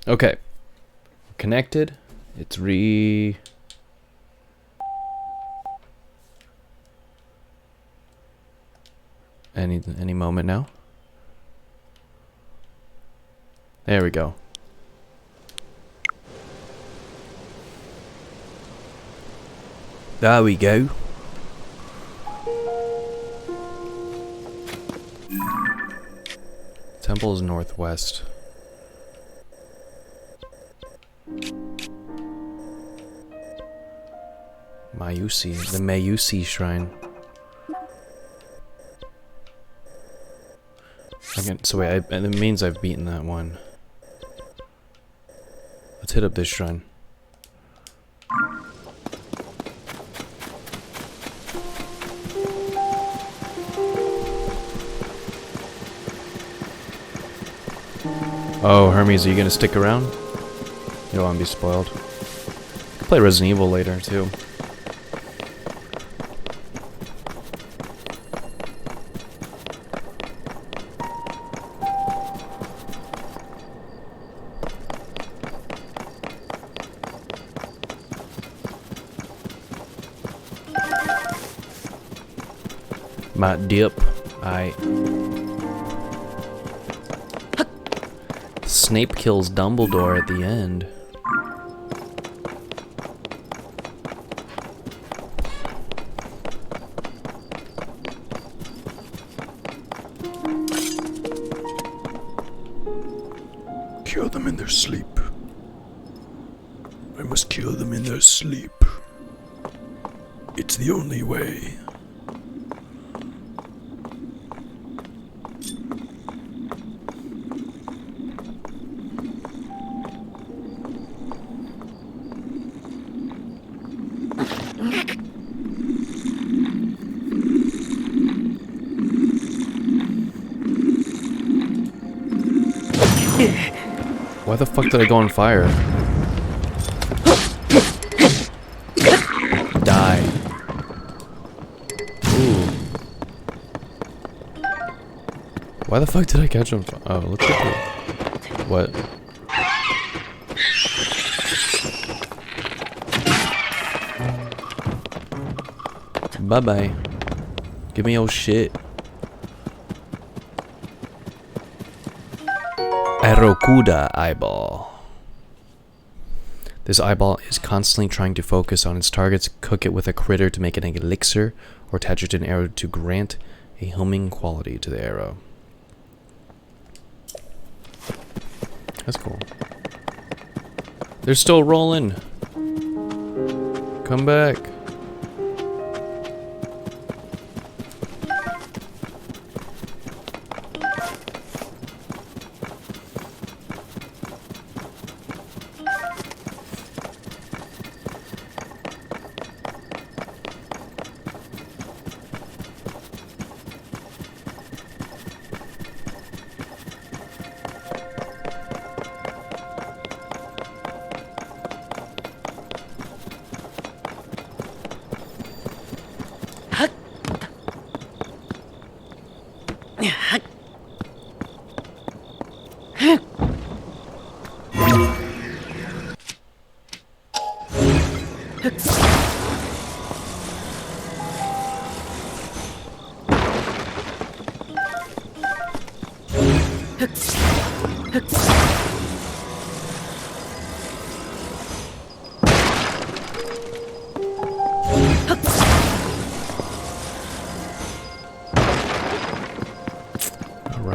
Okay. Connected. It's any moment now. There we go. There we go. Temple is northwest. Mayusi, the Mayusi shrine. Again, so wait, it means I've beaten that one. Let's hit up this shrine. Oh, Hermes, are you gonna stick around? You don't wanna be spoiled. Play Resident Evil later, too. Might dip. Snape kills Dumbledore at the end. Kill them in their sleep. I must kill them in their sleep. It's the only way. Why the fuck did I go on fire? Die. Ooh. Why the fuck did I catch on fire? Oh, look at that. What? Bye-bye. Give me your shit. Arokuda eyeball. This eyeball is constantly trying to focus on its targets, cook it with a critter to make it an elixir, or attach it to an arrow to grant a homing quality to the arrow. That's cool. They're still rolling. Come back.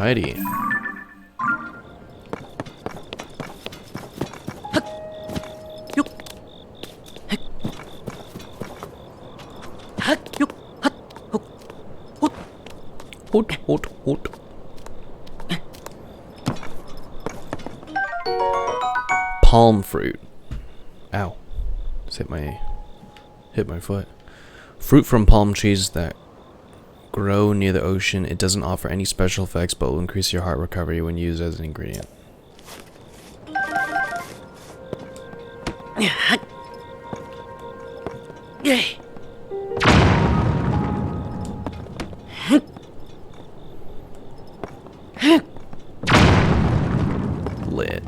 Alrighty. Hoot. Palm fruit. Ow. Just hit my foot. Fruit from palm trees that grow near the ocean. It doesn't offer any special effects, but will increase your heart recovery when used as an ingredient. Lit.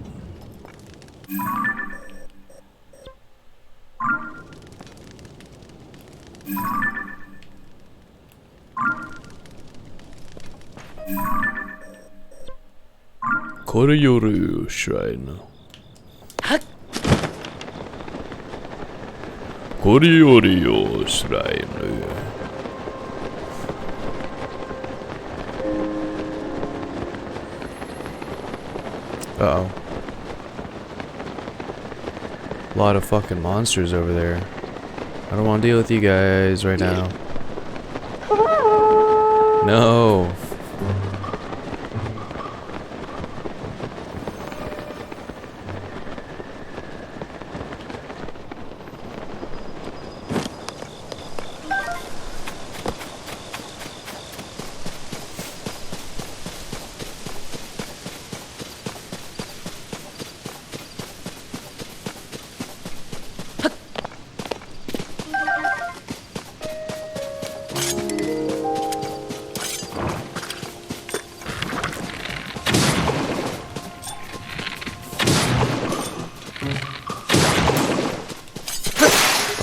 Koryoru Shrine. Koryoru Shrine. Uh-oh. A lot of fucking monsters over there. I don't want to deal with you guys right now. No.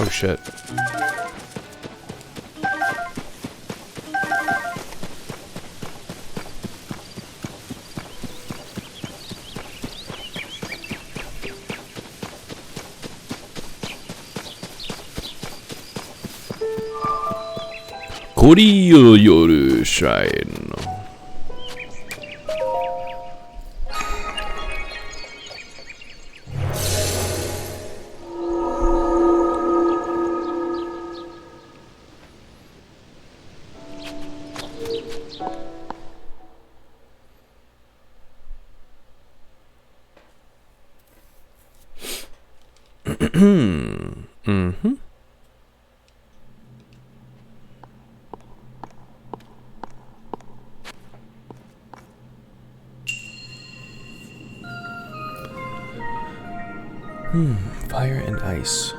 Oh shit. Koryoru Shrine. Mm-hmm. Fire and ice.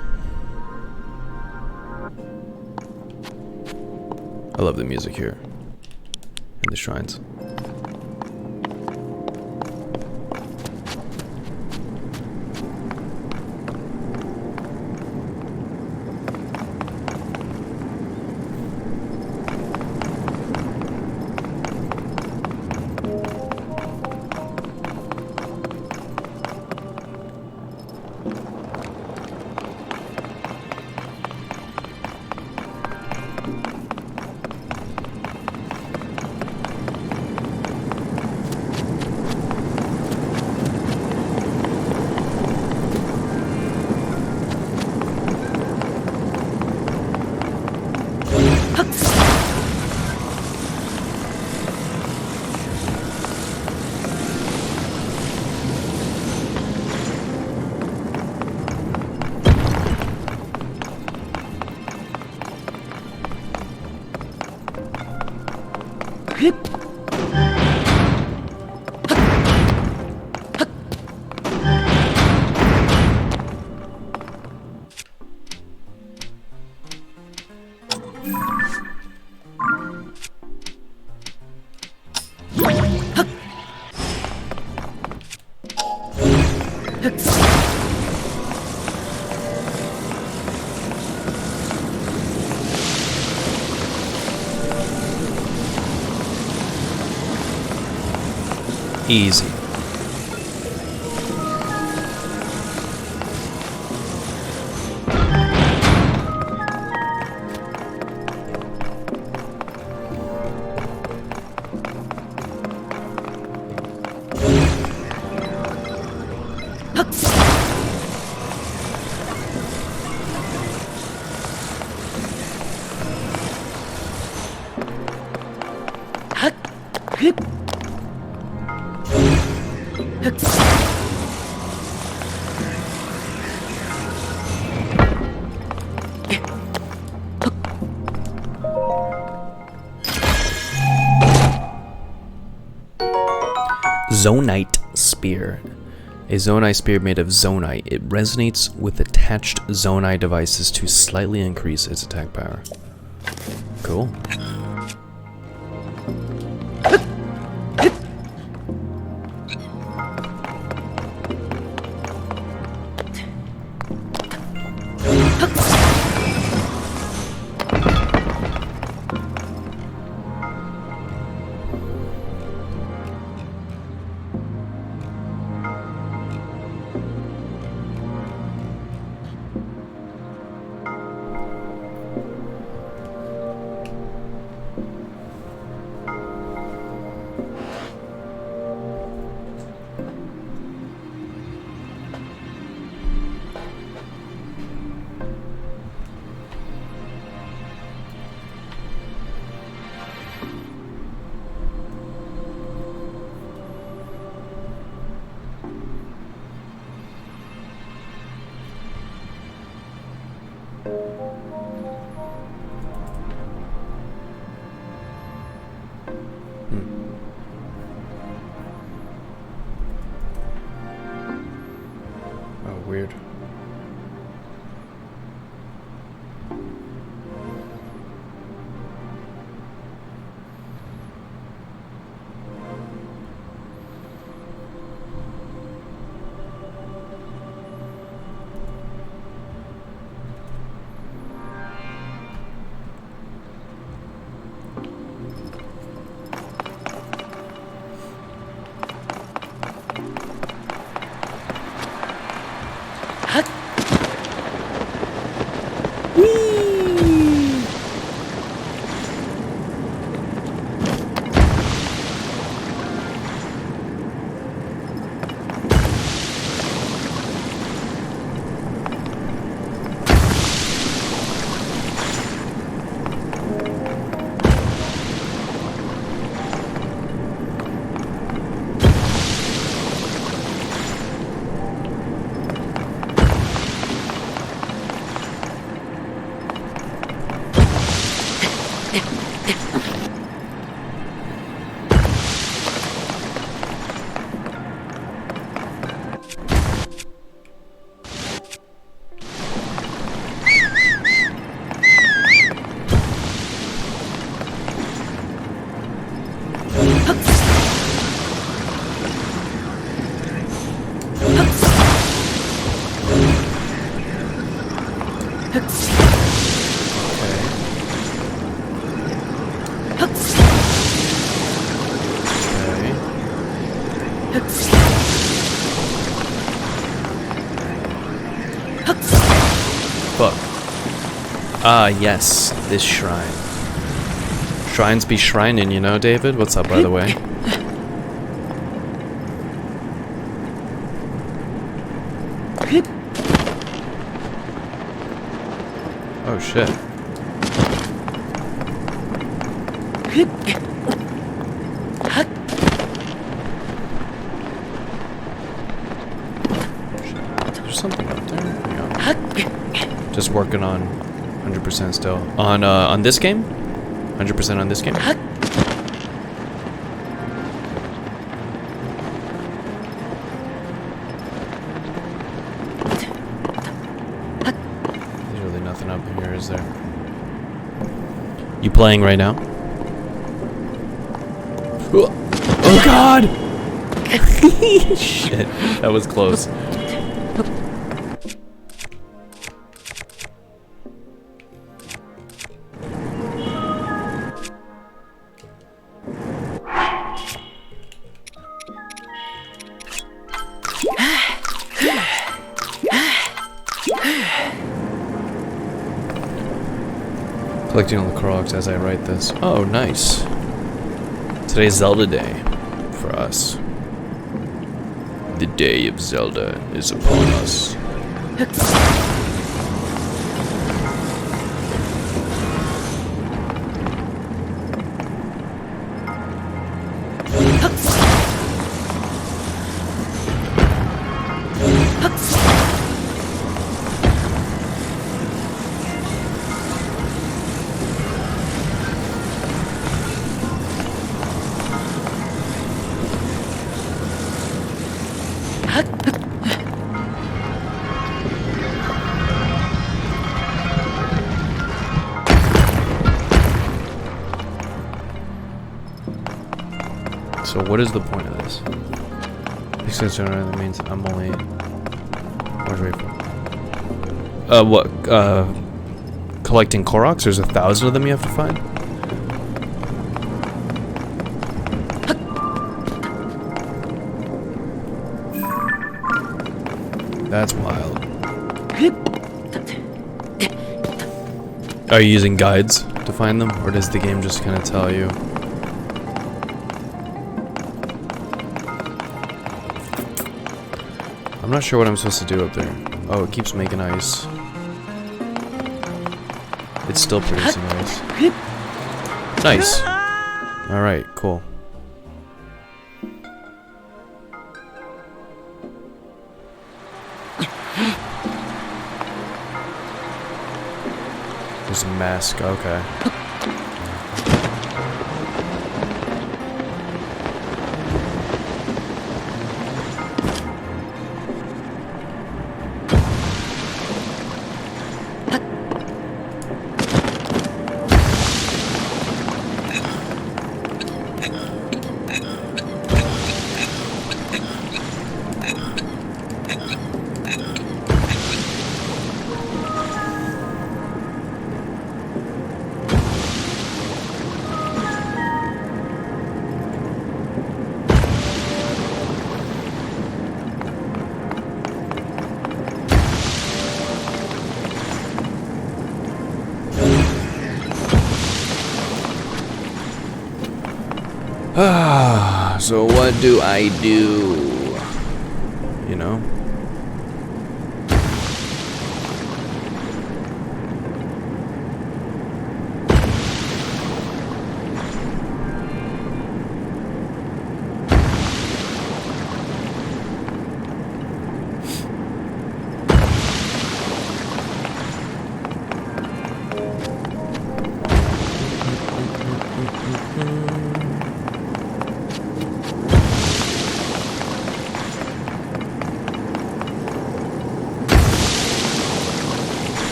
I love the music here in the shrines. Easy. Zonite Spear. A zonite spear made of zonite. It resonates with attached zonite devices to slightly increase its attack power. Cool. Oh, weird. Fuck. Ah, yes, this shrine. Shrines be shrining, you know, David? What's up, by the way? Oh, shit. There's something up there. Yeah. Just working on 100% still. On this game? 100% on this game? There's really nothing up here, is there? You playing right now? Oh god! Shit, that was close. Collecting all the Krogs as I write this. Oh, nice. Today's Zelda Day for us. The day of Zelda is upon us. So what is the point of this? Because that means I'm only... Where's wait for? What? Collecting Koroks? There's 1,000 of them you have to find? That's wild. Are you using guides to find them? Or does the game just kind of tell you? I'm not sure what I'm supposed to do up there. Oh, it keeps making ice. It's still producing ice. Nice. Alright, cool. There's a mask, okay. So what do I do? You know?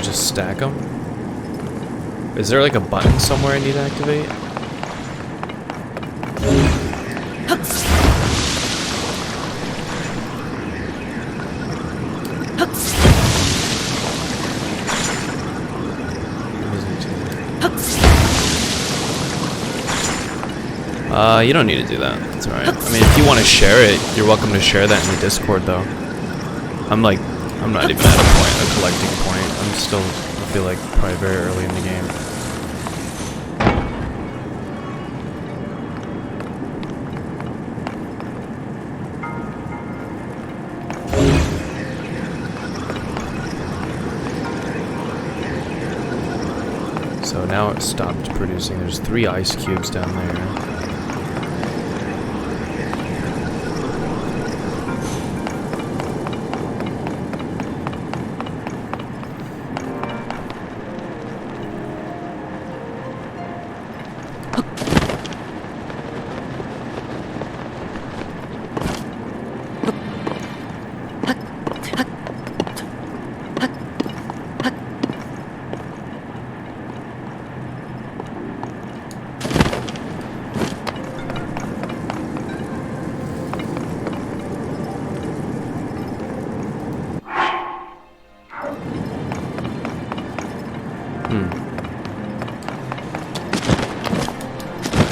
Just stack them? Is there like a button somewhere I need to activate? You don't need to do that. It's alright. I mean, if you want to share it, you're welcome to share that in the Discord, though. I'm not even at a collecting point. I'm still, I feel like, probably very early in the game. So now it stopped producing. There's 3 ice cubes down there.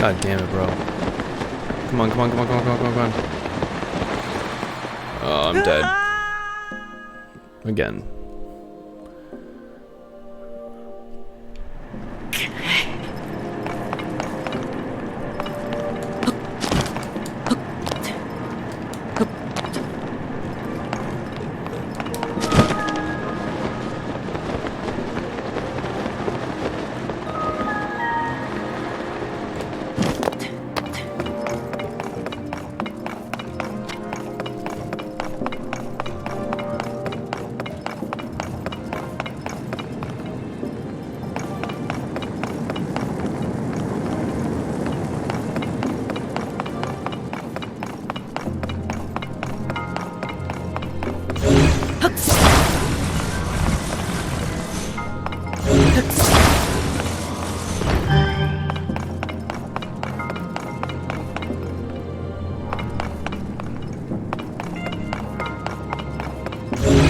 God damn it, bro. Come on, come on, come on, come on, come on, come on, come on. Oh, I'm dead. Again.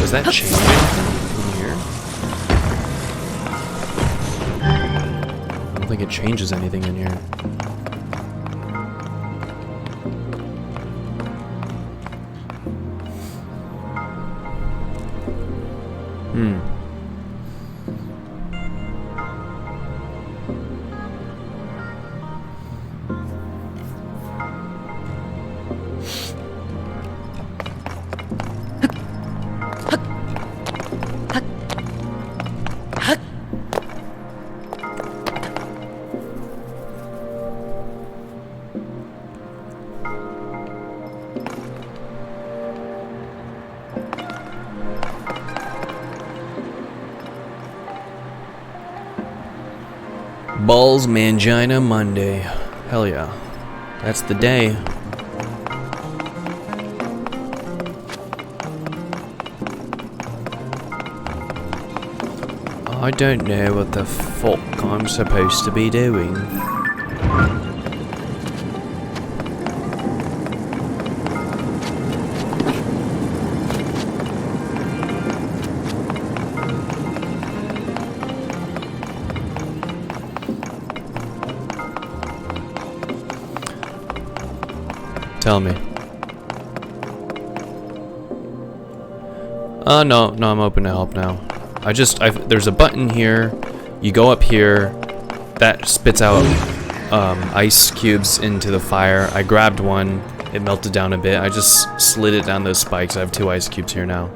Does that change anything in here? I don't think it changes anything in here. Balls Mangina Monday. Hell yeah. That's the day. I don't know what the fuck I'm supposed to be doing. Tell me. No, I'm open to help now. There's a button here. You go up here. That spits out ice cubes into the fire. I grabbed one. It melted down a bit. I just slid it down those spikes. I have 2 ice cubes here now.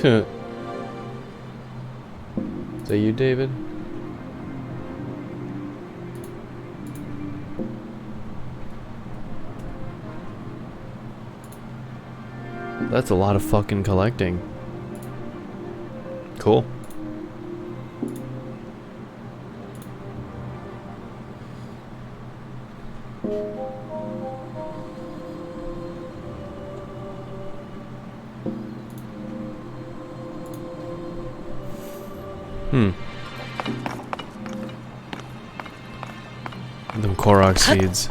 Is that you, David? That's a lot of fucking collecting. Cool. Them Korok seeds.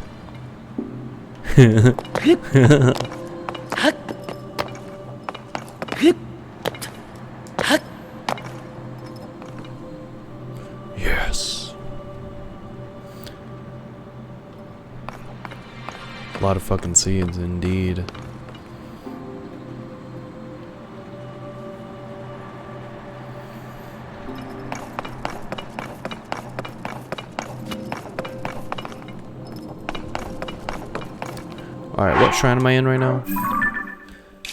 Yes. A lot of fucking seeds, indeed. Alright, what shrine am I in right now?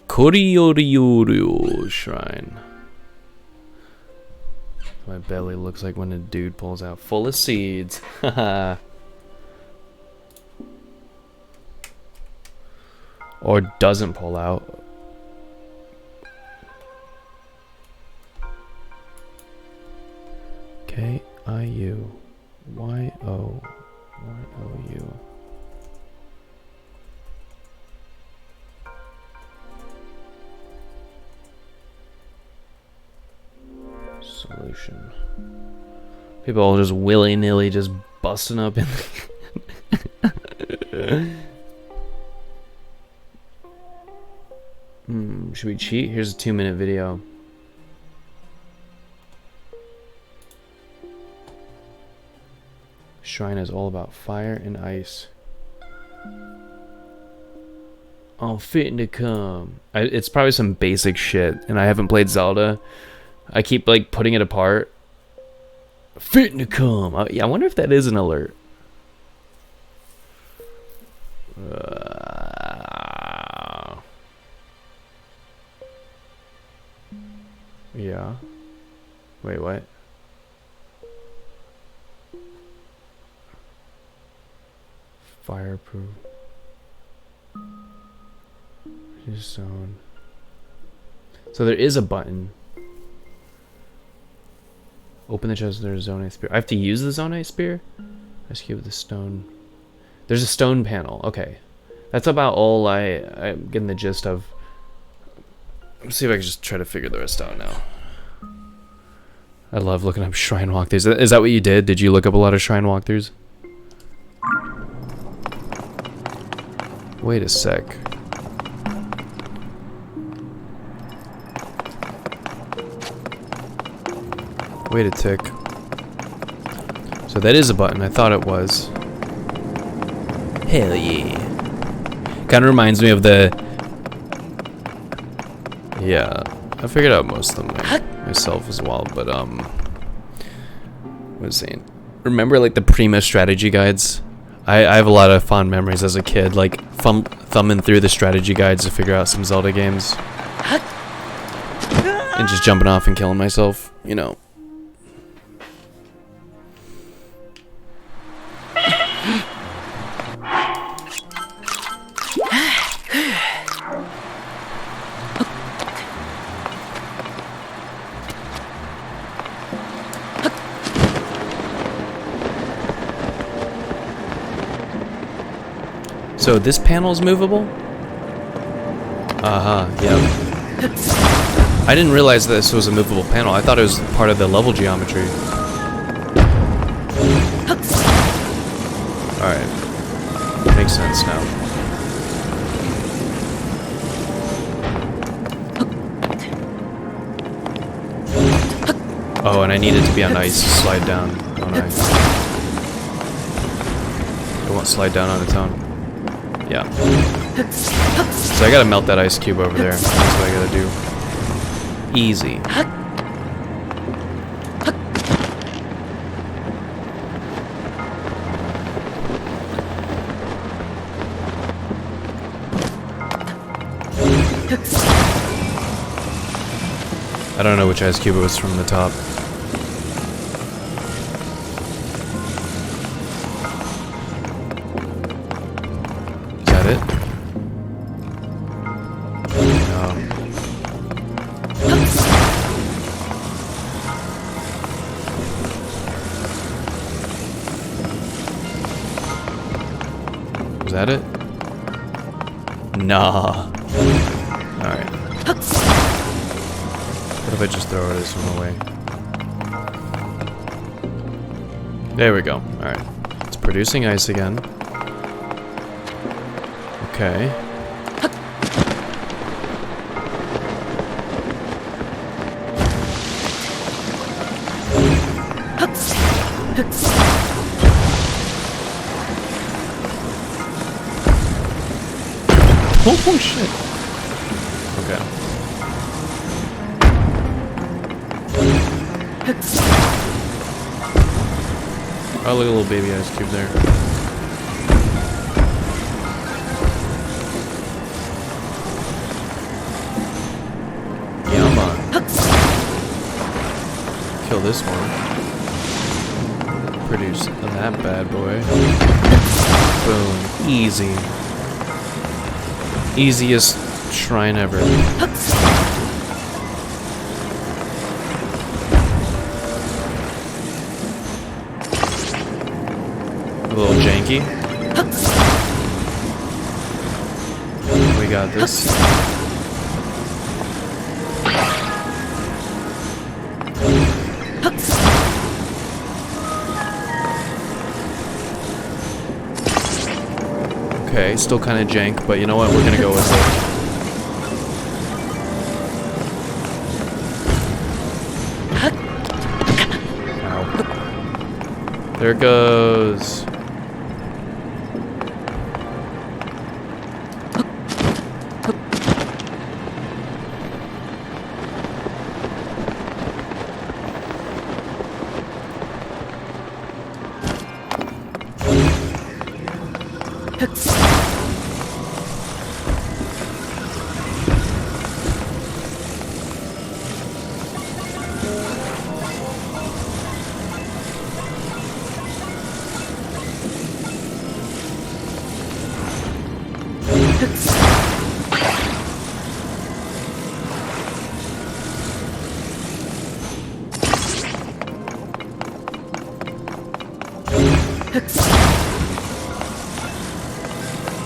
Koryoryu shrine. My belly looks like when a dude pulls out full of seeds. Haha. Or doesn't pull out. K-I-U-Y-O-Y-O-U. Solution. People all just willy-nilly just busting up in should we cheat? Here's a 2-minute video. Shrine is all about fire and ice. Oh, fitting to come. It's probably some basic shit, and I haven't played Zelda. I keep like putting it apart. Fitting to come. Yeah, I wonder if that is an alert. Yeah. Wait, what? Fireproof. Zone. So there is a button. Open the chest. There's a Zonite spear. I have to use the Zonite spear. Rescue with the stone. There's a stone panel. Okay, that's about all I'm getting the gist of. Let's see if I can just try to figure the rest out now. I love looking up shrine walkthroughs. Is that what you did? Did you look up a lot of shrine walkthroughs? Wait a sec. Wait a tick. So that is a button. I thought it was. Hell yeah. Kind of reminds me of the... Yeah. I figured out most of them myself as well, but what was I saying? Remember like the Prima strategy guides? I have a lot of fond memories as a kid, like thumbing through the strategy guides to figure out some Zelda games. And just jumping off and killing myself, you know. So this panel is movable? Yeah. I didn't realize this was a movable panel. I thought it was part of the level geometry. Alright. Makes sense now. Oh, and I need it to be on ice to slide down on ice. It won't slide down on its own. Yeah. So I gotta melt that ice cube over there. That's what I gotta do. Easy. I don't know which ice cube it was from the top. Is that it? No. Is that it? Nah. Alright. What if I just throw this one away? There we go. Alright. It's producing ice again. Okay. Oh shit. Okay. Oh, look at a little baby ice cube there. Yeah, man. Kill this one. Produce that bad boy. Boom. Easy. Easiest shrine ever. A little janky. We got this. Okay, still kind of jank, but you know what? We're gonna go with it. Ow. There it goes.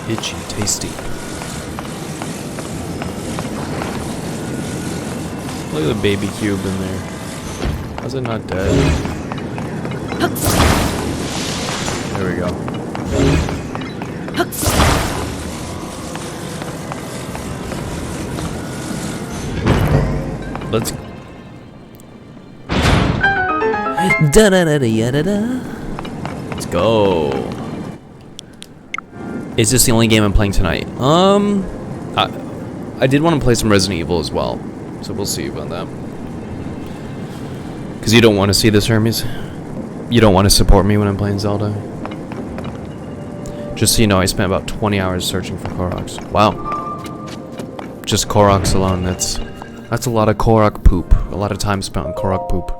Itchy, tasty. Look at the baby cube in there. How's it not dead? There we go. Let's Let's go. Is this the only game I'm playing tonight? I did want to play some Resident Evil as well, so we'll see about that. Because you don't want to see this, Hermes. You don't want to support me when I'm playing Zelda. Just so you know, I spent about 20 hours searching for Koroks. Wow. Just Koroks alone, that's That's a lot of Korok poop. A lot of time spent on Korok poop.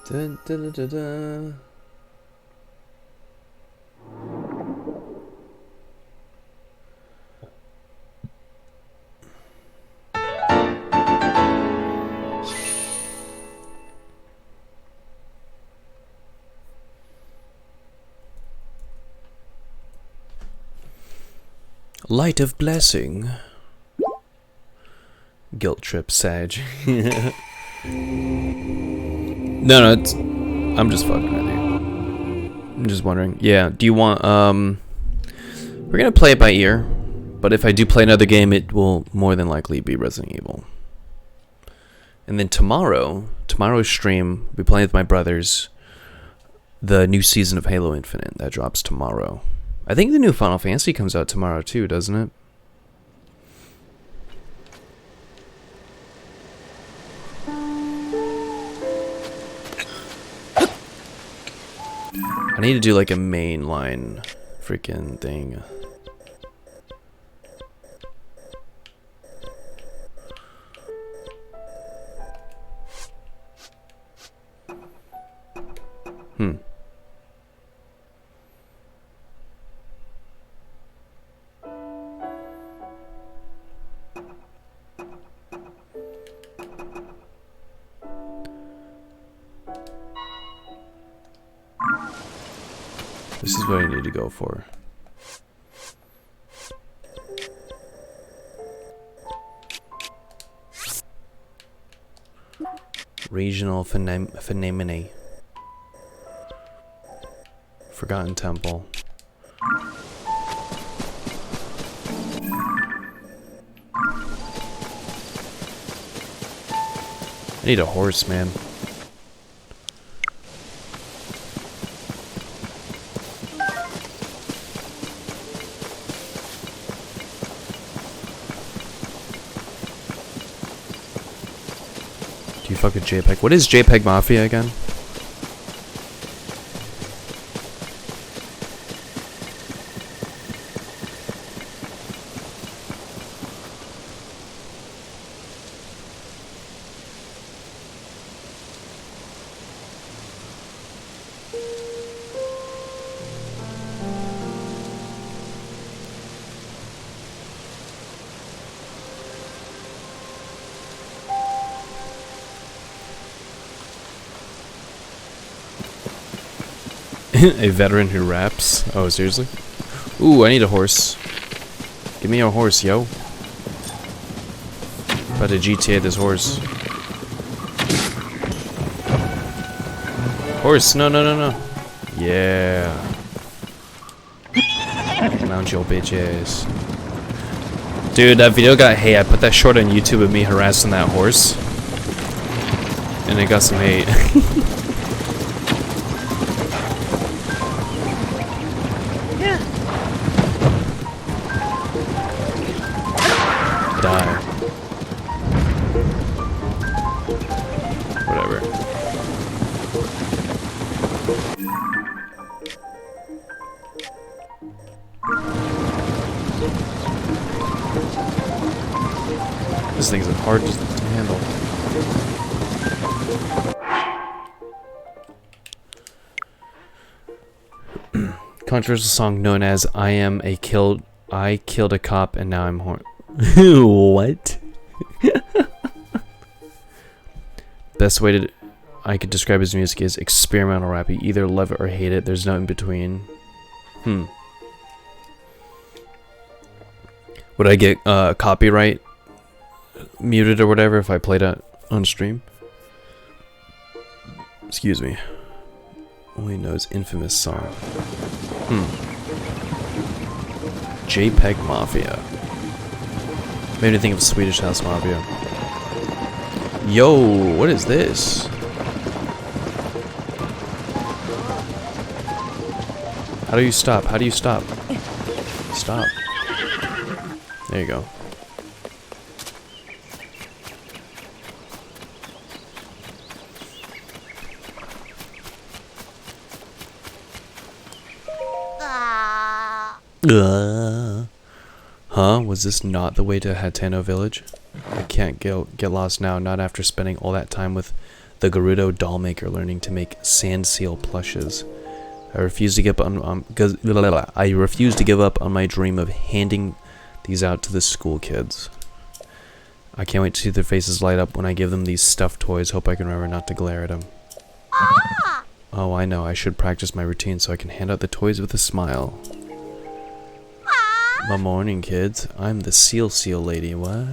Dun, dun, dun, dun, dun. Light of blessing. Guilt trip, Sag. No, it's. I'm just fucking with you. I'm just wondering. Yeah, do you want, we're gonna play it by ear, but if I do play another game, it will more than likely be Resident Evil. And then tomorrow's stream, I'll be playing with my brothers the new season of Halo Infinite. That drops tomorrow. I think the new Final Fantasy comes out tomorrow too, doesn't it? I need to do like a mainline freaking thing. This is what I need to go for. Regional phenomena. Forgotten Temple. I need a horse, man. Do you fuck with JPEG? What is JPEG Mafia again? A veteran who raps? Oh, seriously? Ooh, I need a horse. Give me a horse, yo. About to GTA this horse. Horse, no, no, no, no. Yeah. Mount your bitches. Dude, that video got hate. I put that short on YouTube of me harassing that horse. And it got some hate. Die. Whatever. This thing's hard to handle. Controversial song known as I killed a cop and now I'm horny. What? Best way I could describe his music is experimental rap. You either love it or hate it. There's no in between. Would I get copyright muted or whatever if I played on stream. Excuse me. Only knows infamous song. JPEG Mafia. Made me think of Swedish House Mafia. Yo, what is this? How do you stop? How do you stop? Stop. There you go. Huh? Was this not the way to Hatano Village? I can't get lost now, not after spending all that time with the Gerudo doll maker learning to make sand seal plushes. I refuse to give up on my dream of handing these out to the school kids. I can't wait to see their faces light up when I give them these stuffed toys. Hope I can remember not to glare at them. Oh, I know. I should practice my routine so I can hand out the toys with a smile. My morning, kids. I'm the seal lady. What?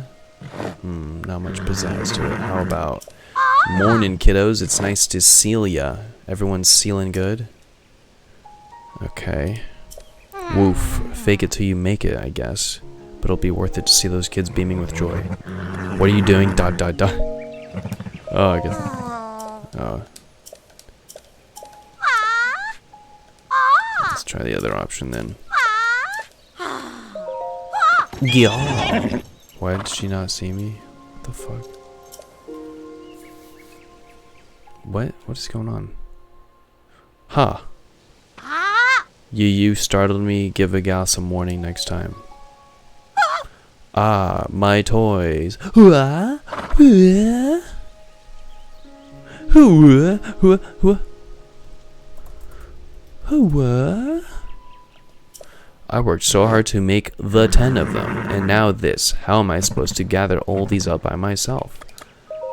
Not much pizzazz to it. How about morning, kiddos? It's nice to seal ya. Everyone's sealing good? Okay. Woof. Fake it till you make it, I guess. But it'll be worth it to see those kids beaming with joy. What are you doing? Dot, dot, dot. Oh, I guess. Oh. Let's try the other option then. Yeah. Why did she not see me? What the fuck? What? What is going on? Huh. You startled me. Give a gal some warning next time. Ah, my toys. I worked so hard to make the 10 of them, and now this. How am I supposed to gather all these up by myself?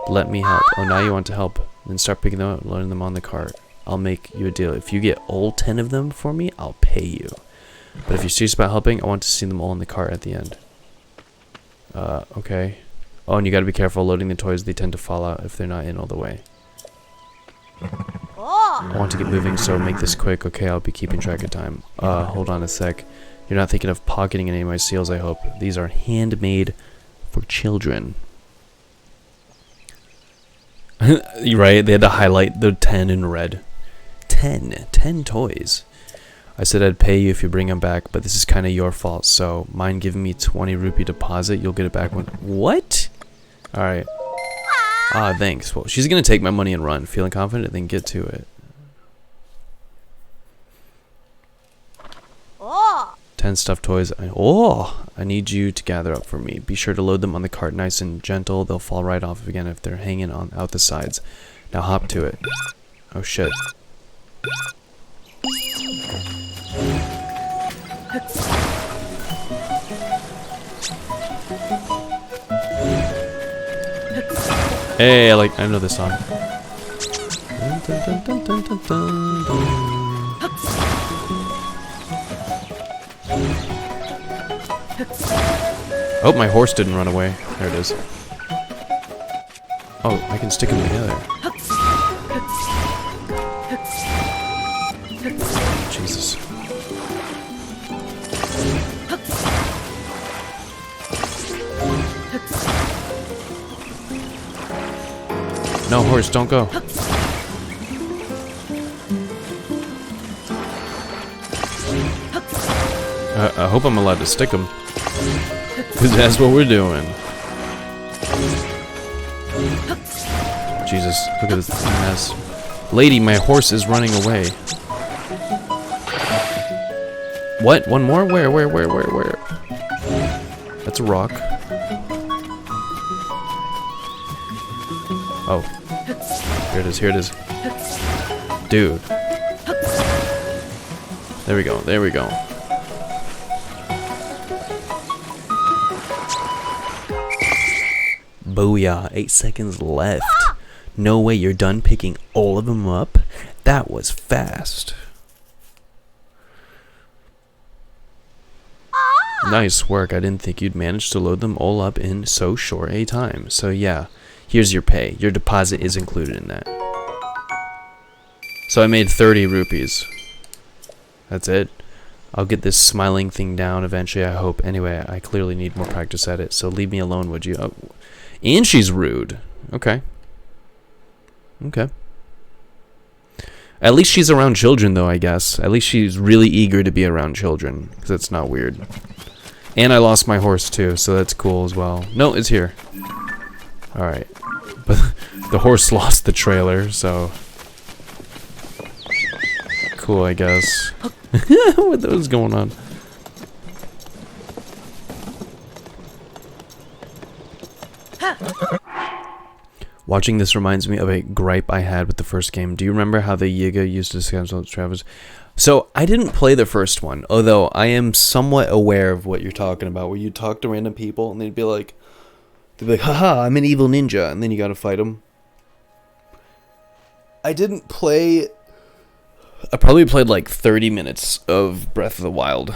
Let me help. Oh, now you want to help. Then start picking them up and loading them on the cart. I'll make you a deal. If you get all 10 of them for me, I'll pay you. But if you're serious about helping, I want to see them all in the cart at the end. Okay. Oh, and you gotta be careful loading the toys. They tend to fall out if they're not in all the way. I want to get moving, so make this quick. Okay, I'll be keeping track of time. Hold on a sec. You're not thinking of pocketing any of my seals, I hope. These are handmade for children. You're right, they had to highlight the 10 in red. 10 toys. I said I'd pay you if you bring them back, but this is kind of your fault, so mind giving me 20 rupee deposit? You'll get it back when... What? Alright. Ah, thanks. Well, she's gonna take my money and run. Feeling confident? Then get to it. 10 stuffed toys. I need you to gather up for me. Be sure to load them on the cart nice and gentle. They'll fall right off again if they're hanging on out the sides. Now hop to it. Oh shit. Hey, I know this song. Oh, my horse didn't run away. There it is. Oh, I can stick them together. Jesus. No, horse, don't go. I hope I'm allowed to stick them. Because that's what we're doing. Jesus, look at this mess. Lady, my horse is running away. What? One more? Where? That's a rock. Oh. Here it is. Dude. There we go. Booyah, 8 seconds left. No way, you're done picking all of them up? That was fast. Nice work. I didn't think you'd manage to load them all up in so short a time. So yeah, Here's your pay. Your deposit is included in that. So I made 30 rupees. That's it. I'll get this smiling thing down eventually, I hope. Anyway, I clearly need more practice at it, so leave me alone, would you? Oh. And she's rude. Okay. Okay. At least she's around children, though, I guess. At least she's really eager to be around children, because that's not weird. And I lost my horse, too, so that's cool as well. No, it's here. Alright. But the horse lost the trailer, so... Cool, I guess. What was going on? Watching this reminds me of a gripe I had with the first game. Do you remember how the Yiga used to disguise Travis? So, I didn't play the first one, although I am somewhat aware of what you're talking about, where you talk to random people and they'd be like, haha, I'm an evil ninja, and then you gotta fight them. I didn't play... I probably played like 30 minutes of Breath of the Wild.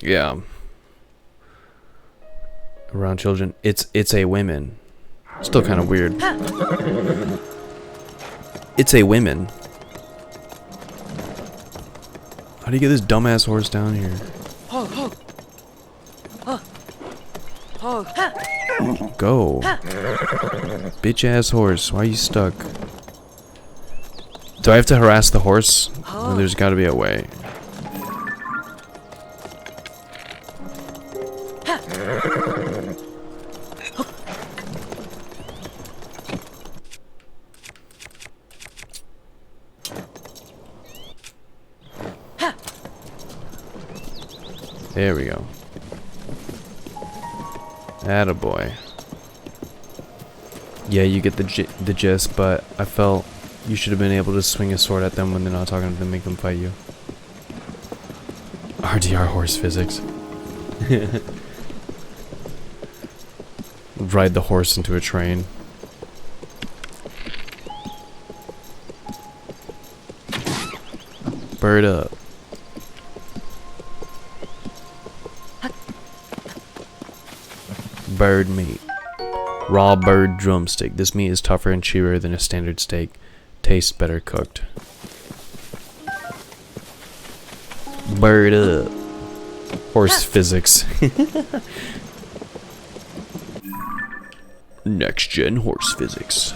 Yeah. Around children. It's a women. Still kind of weird. It's a women. How do you get this dumbass horse down here? Go. Bitch ass horse. Why are you stuck? Do I have to harass the horse? Well, there's got to be a way. There we go. Attaboy. Yeah, you get the gist, but I felt you should have been able to swing a sword at them when they're not talking to them, make them fight you. RDR horse physics. Ride the horse into a train. Bird up. Bird meat. Raw bird drumstick. This meat is tougher and chewier than a standard steak. Tastes better cooked. Bird up. Horse physics. Next gen horse physics.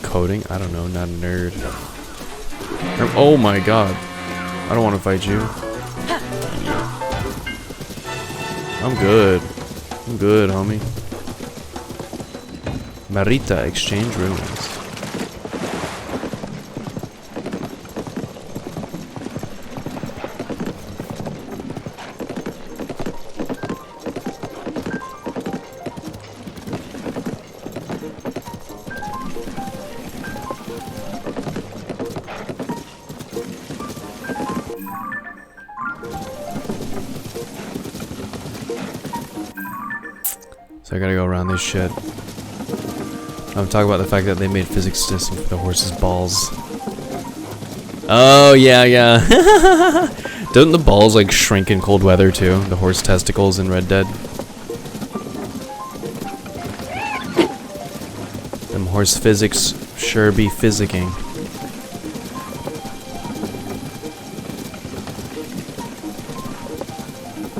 Coding? I don't know, not a nerd. Oh my god. I don't want to fight you. I'm good. I'm good, homie. Marita, exchange ruins. So I gotta go around this shit. I'm talking about the fact that they made physics system for the horse's balls. Oh, yeah, yeah. Don't the balls, like, shrink in cold weather, too? The horse testicles in Red Dead? Them horse physics sure be physicking.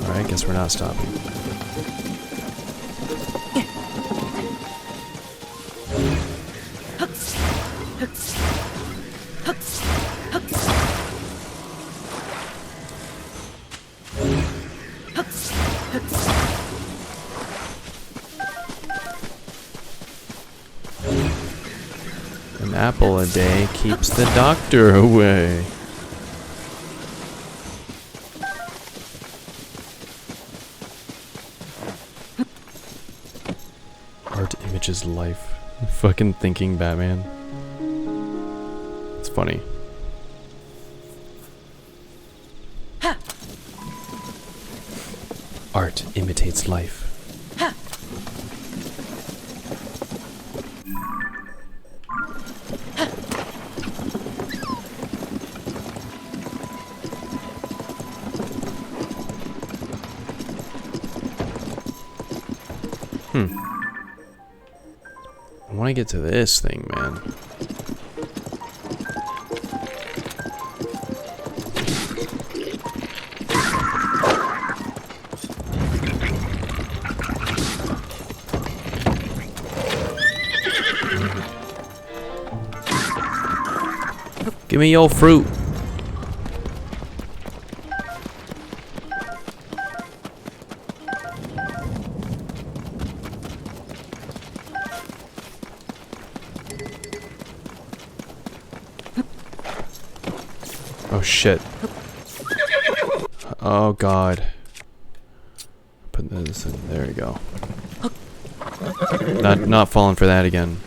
Alright, guess we're not stopping. An apple a day keeps the doctor away. Art images life. Fucking thinking Batman. It's funny. Art imitates life. I want to get to this thing, man. Give me your fruit. Oh shit. Oh god. Put this in. There we go. Not falling for that again.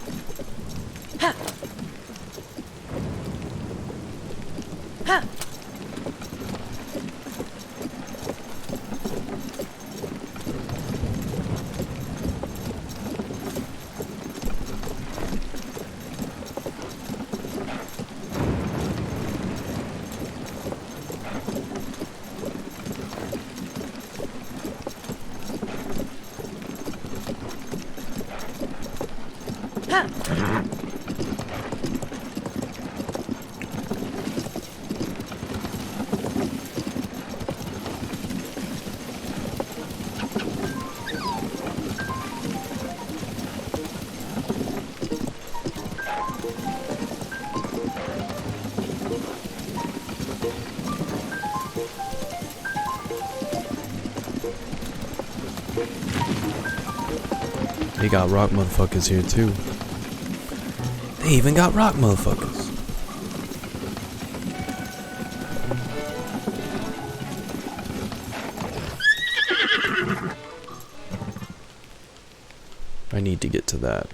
They got rock motherfuckers here too. They even got rock motherfuckers. I need to get to that.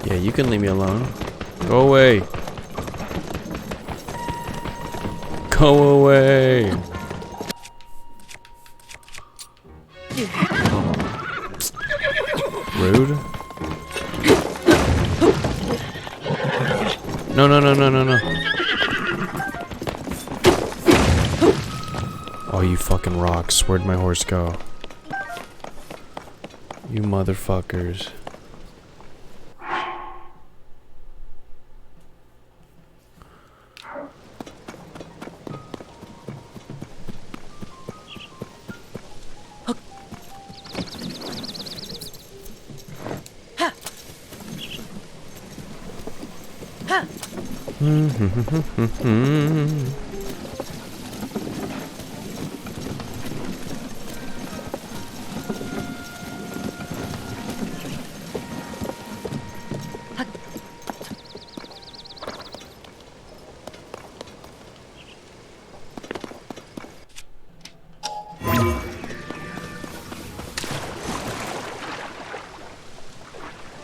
Yeah, you can leave me alone. Go away. Go away. Rude. No, no, no, no, no, no. Oh, you fucking rocks. Where'd my horse go? You motherfuckers.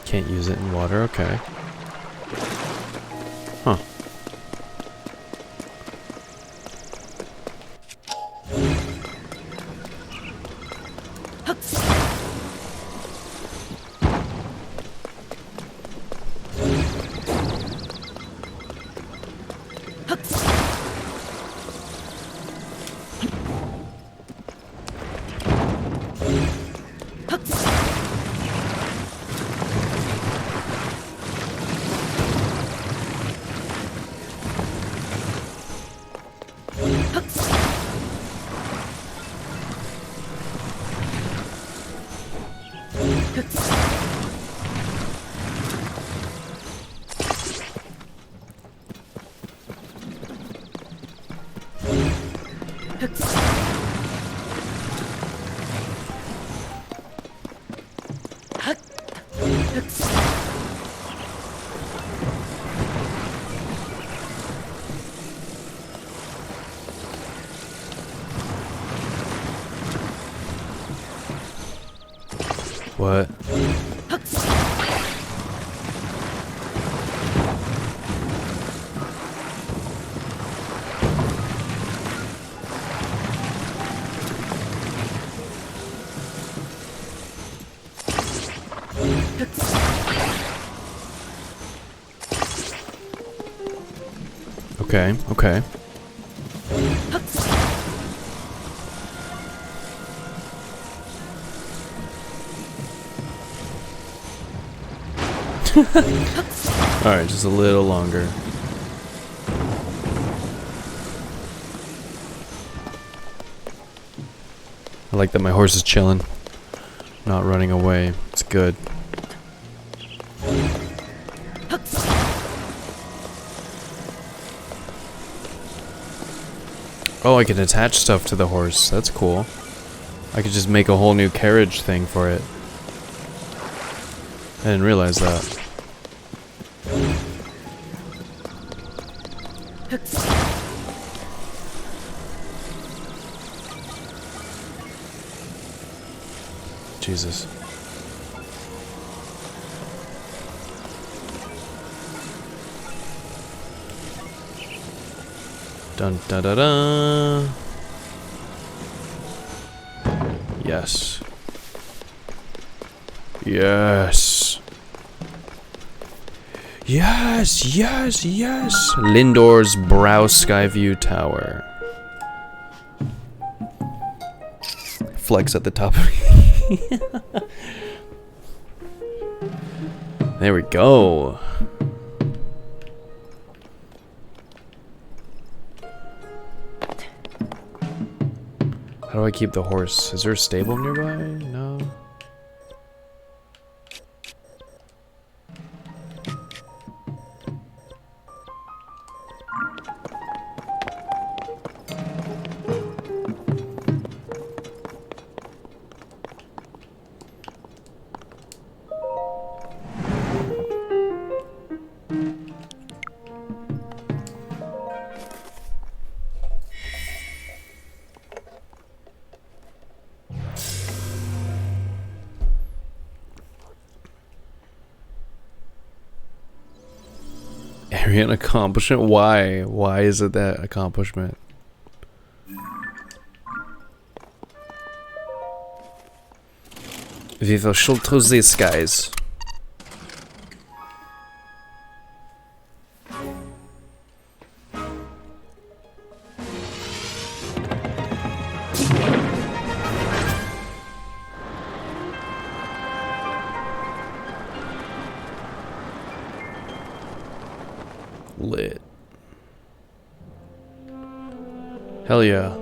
Can't use it in water, okay. Huh. What? Okay, okay. Alright, just a little longer. I like that my horse is chilling, not running away. It's good. Oh, I can attach stuff to the horse. That's cool. I could just make a whole new carriage thing for it. I didn't realize that. Jesus. Dun da da da. Yes. Yes. Yes, yes, yes. Lindor's Brow Skyview Tower. Flex at the top. There we go. How do I keep the horse? Is there a stable nearby? No. Area accomplishment? Why? Why is it that accomplishment? We will shoot through these skies. Lit. Hell yeah.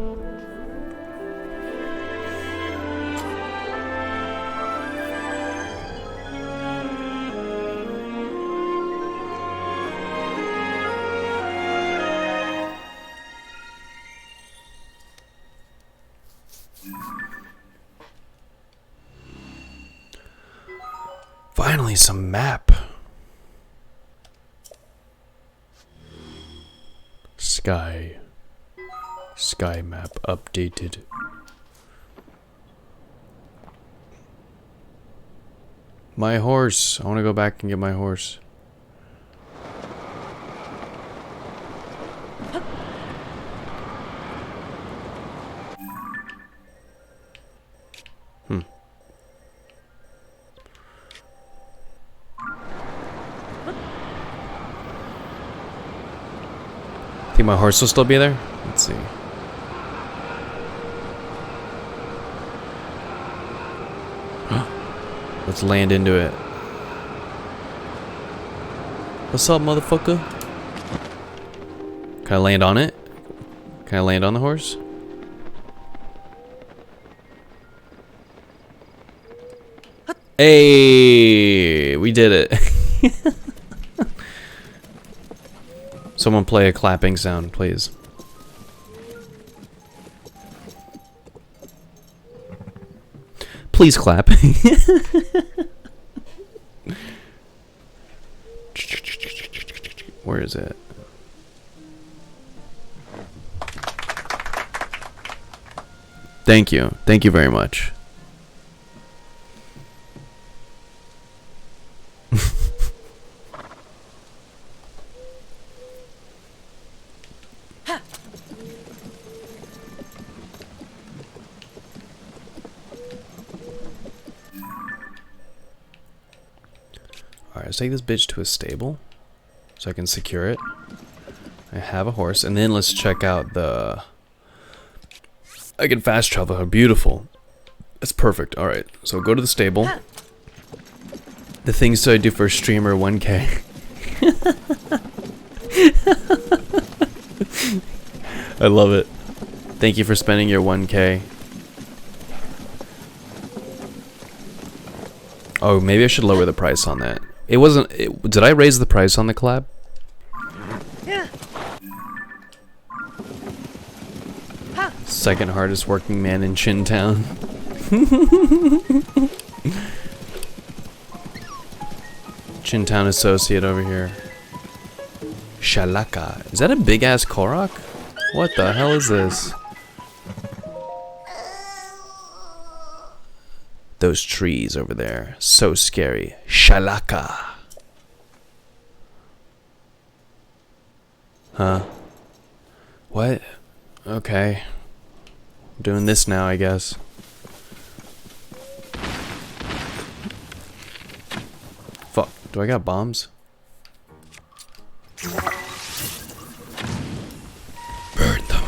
Finally, some map. Sky map updated. My horse. I want to go back and get my horse. Think my horse will still be there? Let's see. Let's land into it. What's up, motherfucker? Can I land on it? Can I land on the horse? Hey, we did it. Someone play a clapping sound, please. Please clap. Where is it? Thank you. Thank you very much. Alright, let's take this bitch to a stable so I can secure it. I have a horse, and then let's check out the... I can fast travel her. Beautiful. That's perfect. Alright, so go to the stable. The things I do for a streamer 1K. I love it. Thank you for spending your 1K. Oh, maybe I should lower the price on that. It wasn't... did I raise the price on the collab? Second hardest working man in Chintown. Chintown associate over here. Shalaka. Is that a big ass Korok? What the hell is this? Those trees over there. So scary. Shalaka. Huh? What? Okay. I'm doing this now, I guess. Fuck. Do I got bombs? Burn them.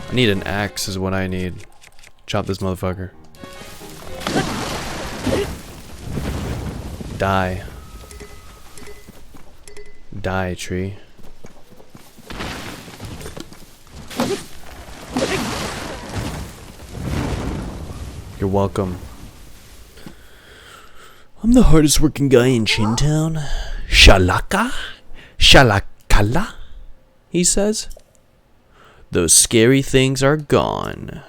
I need an axe is what I need. Chop this motherfucker. Die. Die, tree. You're welcome. I'm the hardest working guy in Chintown. Shalaka? Shalakala? He says. Those scary things are gone.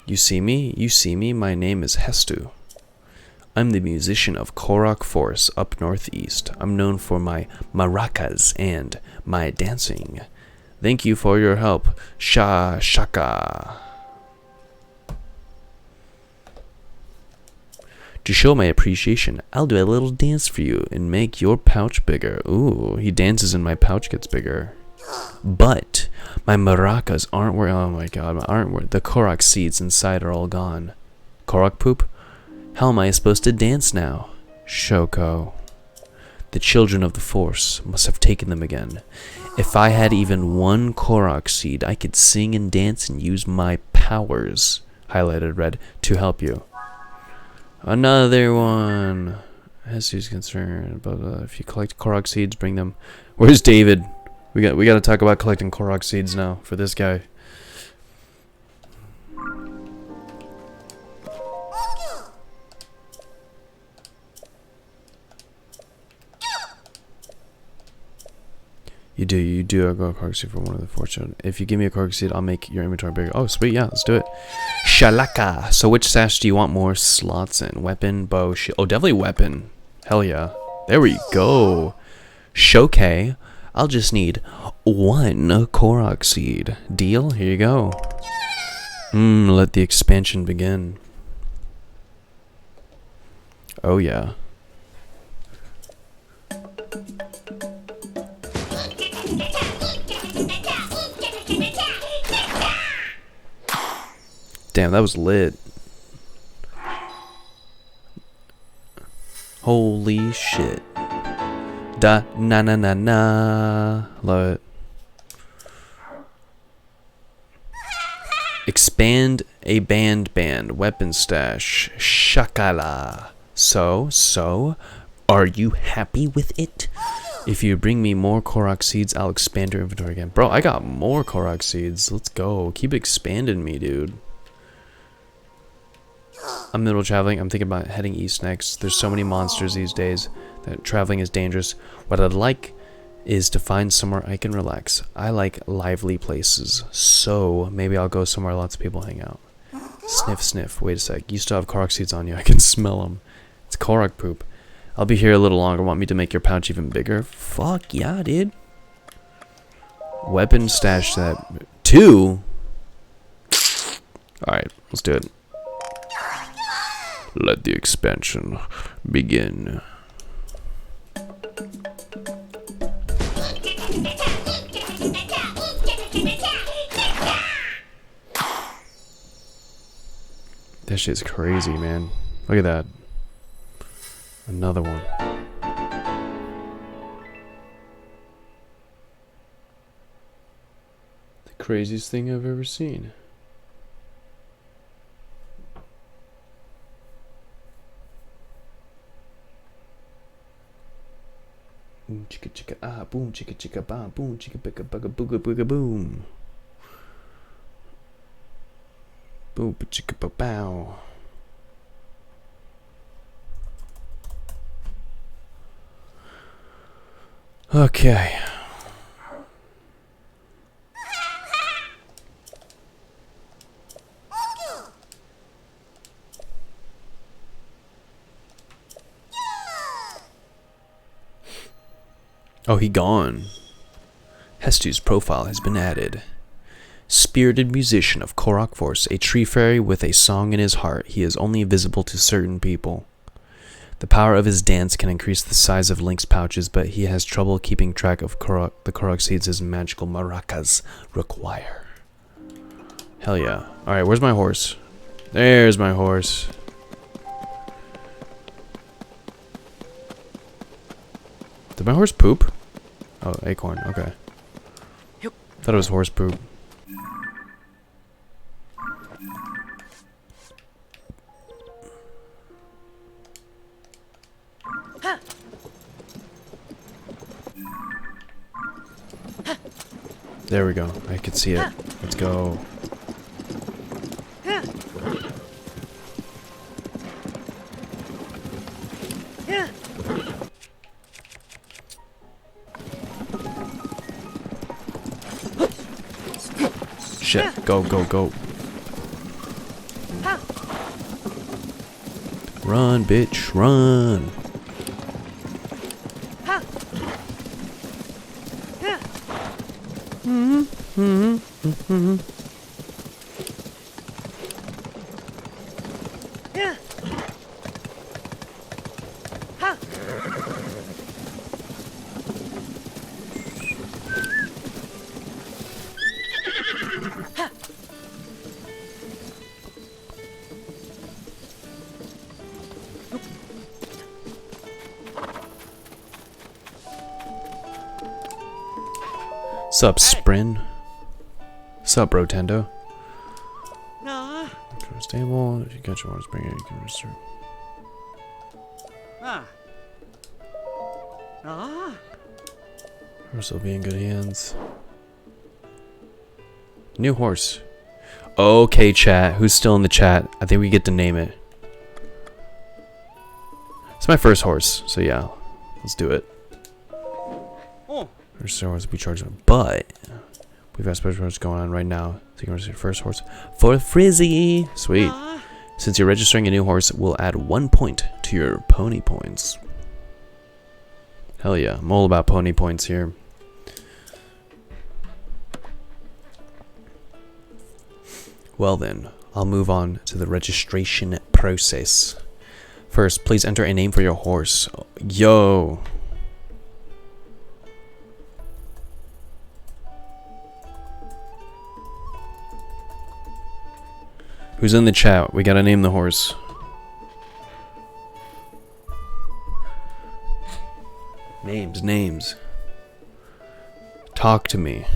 You see me? You see me? My name is Hestu. I'm the musician of Korok Force up northeast. I'm known for my maracas and my dancing. Thank you for your help, Shaka. To show my appreciation, I'll do a little dance for you and make your pouch bigger. Ooh, he dances and my pouch gets bigger. But my maracas aren't where, oh my god, aren't where the Korok seeds inside are all gone. Korok poop? How am I supposed to dance now? Shoko. The children of the Force must have taken them again. If I had even one Korok seed, I could sing and dance and use my powers, highlighted red, to help you. Another one. As he's concerned, but if you collect Korok seeds, bring them. Where's David? We got to talk about collecting Korok seeds now for this guy. You do. I'll go a Korok seed for one of the fortune. If you give me a Korok seed, I'll make your inventory bigger. Oh, sweet, yeah, let's do it. Shalaka. So which sash do you want more slots in? Weapon, bow, shield. Oh, definitely weapon. Hell yeah. There we go. Shoke. I'll just need one Korok seed. Deal? Here you go. Let the expansion begin. Oh yeah. Damn, that was lit. Holy shit. Da na na na na. Love it. Expand a band weapon stash. Shakala. So, are you happy with it? If you bring me more Korok seeds, I'll expand your inventory again. Bro, I got more Korok seeds. Let's go. Keep expanding me, dude. I'm middle traveling. I'm thinking about heading east next. There's so many monsters these days that traveling is dangerous. What I'd like is to find somewhere I can relax. I like lively places, so maybe I'll go somewhere lots of people hang out. Sniff, sniff. Wait a sec. You still have Korok seeds on you. I can smell them. It's Korok poop. I'll be here a little longer. Want me to make your pouch even bigger? Fuck yeah, dude. Weapon stash set 2. Alright, let's do it. Let the expansion begin. That shit's crazy, man. Look at that. Another one. The craziest thing I've ever seen. Boom chicka chicka ah, boom chicka chicka ba, boom chicka bicka bugga booga booga boom. Boom chicka ba bow. Okay. Oh, he gone. Hestu's profile has been added. Spirited musician of Korok Force, a tree fairy with a song in his heart. He is only visible to certain people. The power of his dance can increase the size of Link's pouches, but he has trouble keeping track of the Korok seeds his magical maracas require. Hell yeah. Alright, where's my horse? There's my horse. Did my horse poop? Oh, acorn, okay. Thought it was horse poop. There we go. I can see it. Let's go. Shit. Go, go, go. Run, bitch. Run. Sup, Sprin? Sup, Rotendo? Stable. If you catch a horse, bring it. You can register. Horse will be in good hands. New horse. Okay, chat. Who's still in the chat? I think we get to name it. It's my first horse, so yeah, let's do it. First horse will be charged, but we've got special horse going on right now. So you can register your first horse for Frizzy. Sweet. Since you're registering a new horse, we'll add 1 point to your pony points. Hell yeah, I'm all about pony points here. Well then, I'll move on to the registration process. First, please enter a name for your horse. Yo. Who's in the chat? We gotta name the horse. Names. Talk to me.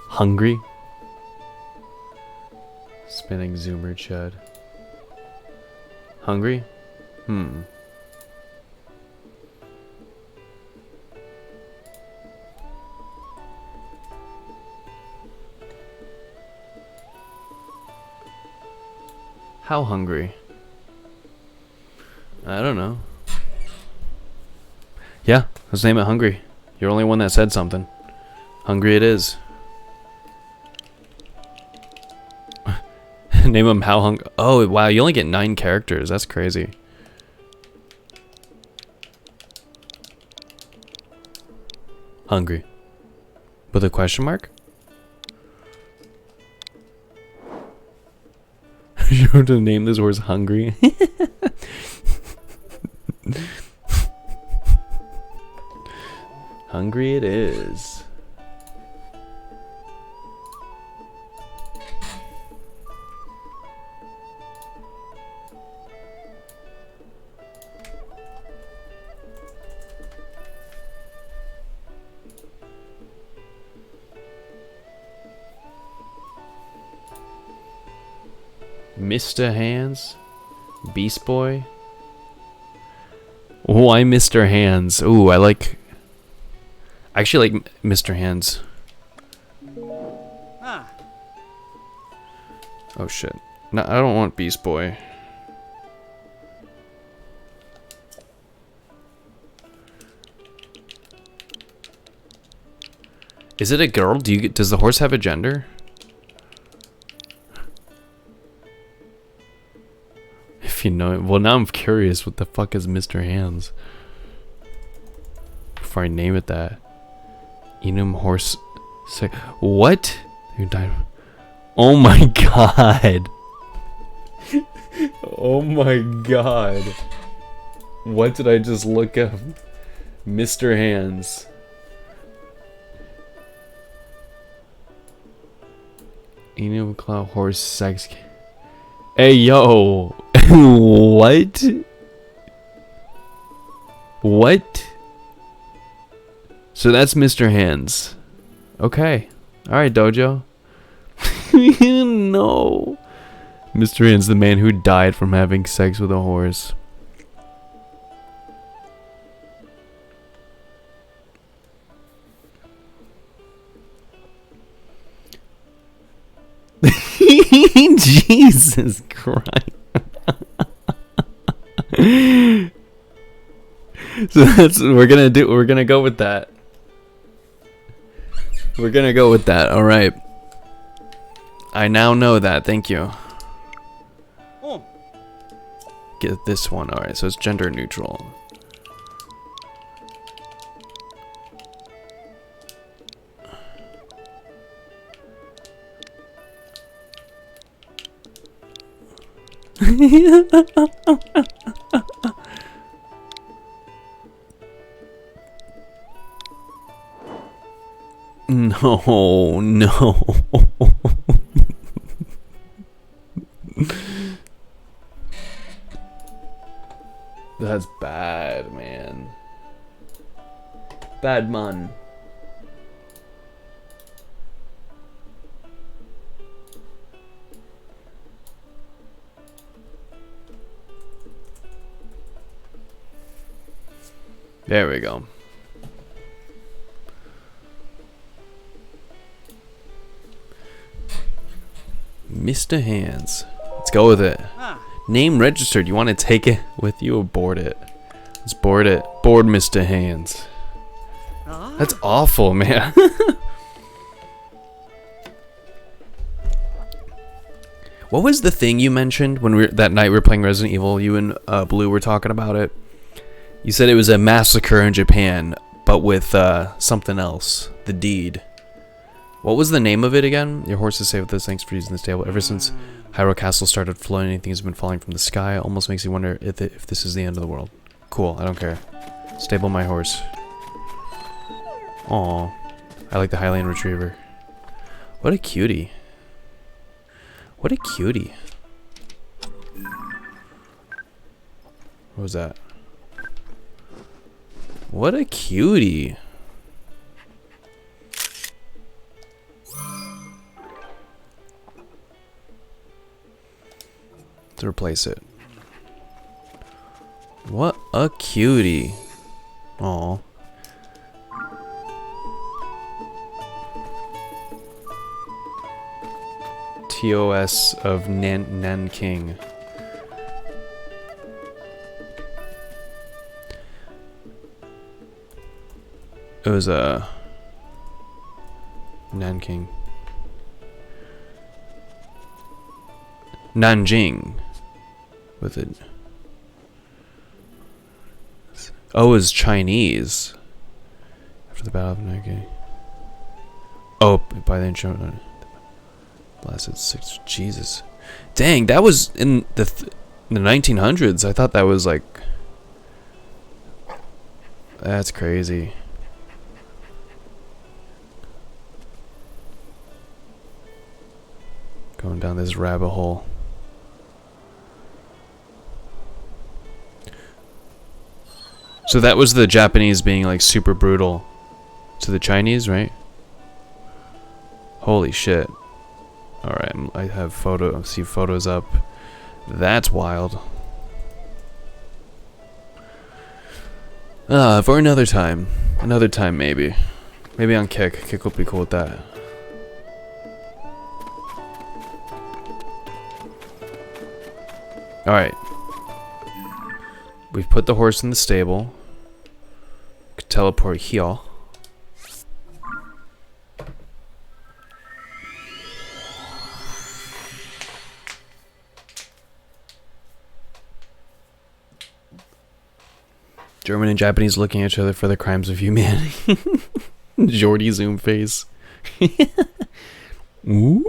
Hungry? Spinning zoomer chud. Hungry? Hmm. How hungry? I don't know. Yeah, let's name it Hungry. You're the only one that said something. Hungry it is. Name him How Hungry. Oh, wow, you only get 9 characters. That's crazy. Hungry. With a question mark? You want to name this horse Hungry? Hungry it is. Mr. Hands? Beast Boy? Why Mr. Hands? Ooh, I actually like Mr. Hands. Oh shit. No, I don't want Beast Boy. Is it a girl? Does the horse have a gender? If you know it. Well, now I'm curious. What the fuck is Mr. Hands? Before I name it that. Enum horse. What? You died. Oh my god. Oh my god. What did I just look up? Mr. Hands. Enum cloud horse sex. Hey yo. What? What? So that's Mr. Hands. Okay. Alright, Dojo. No. Mr. Hands, the man who died from having sex with a horse. Jesus Christ. So that's what we're gonna do. We're gonna go with that. We're gonna go with that. All right. I now know that. Thank you. Oh. Get this one. All right. So it's gender neutral. No, no. That's bad, man. Bad man. There we go. Mr. Hands. Let's go with it. Name registered. You want to take it with you or board it? Let's board it. Board Mr. Hands. That's awful, man. What was the thing you mentioned when that night we were playing Resident Evil? You and Blue were talking about it. You said it was a massacre in Japan, but with something else. The deed. What was the name of it again? Your horse is safe with us. Thanks for using this table. Ever since Hyrule Castle started flowing, anything has been falling from the sky. Almost makes you wonder if this is the end of the world. Cool. I don't care. Stable my horse. Aw. I like the Highland Retriever. What a cutie. What a cutie. What was that? What a cutie. to replace it. What a cutie. Aw. TOS of Nanking. It was Nanking. Nanjing. With it. Oh, it was Chinese. After the Battle of Nanking. Oh, by the intro. Blasted 6. Jesus. Dang, that was in the 1900s. I thought that was like. That's crazy. Going down this rabbit hole. So that was the Japanese being like super brutal to the Chinese, right? Holy shit. Alright, I have see photos up. That's wild. For another time. Another time maybe. Maybe on Kick. Kick will be cool with that. Alright. We've put the horse in the stable. Could teleport here. German and Japanese looking at each other for the crimes of humanity. Jordy zoom face. Ooh?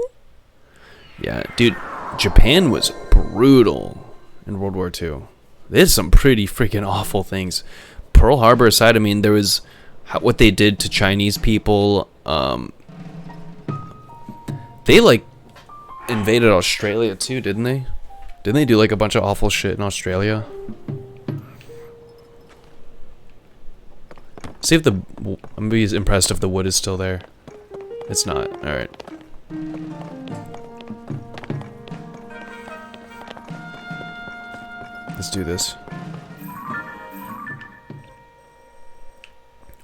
Yeah, dude, Japan was brutal in World War II. There's some pretty freaking awful things. Pearl Harbor aside, I mean, there was what they did to Chinese people. They like invaded Australia too, didn't they? Didn't they do like a bunch of awful shit in Australia? See if the... I'm gonna be impressed if the wood is still there. It's not. Alright. Let's do this.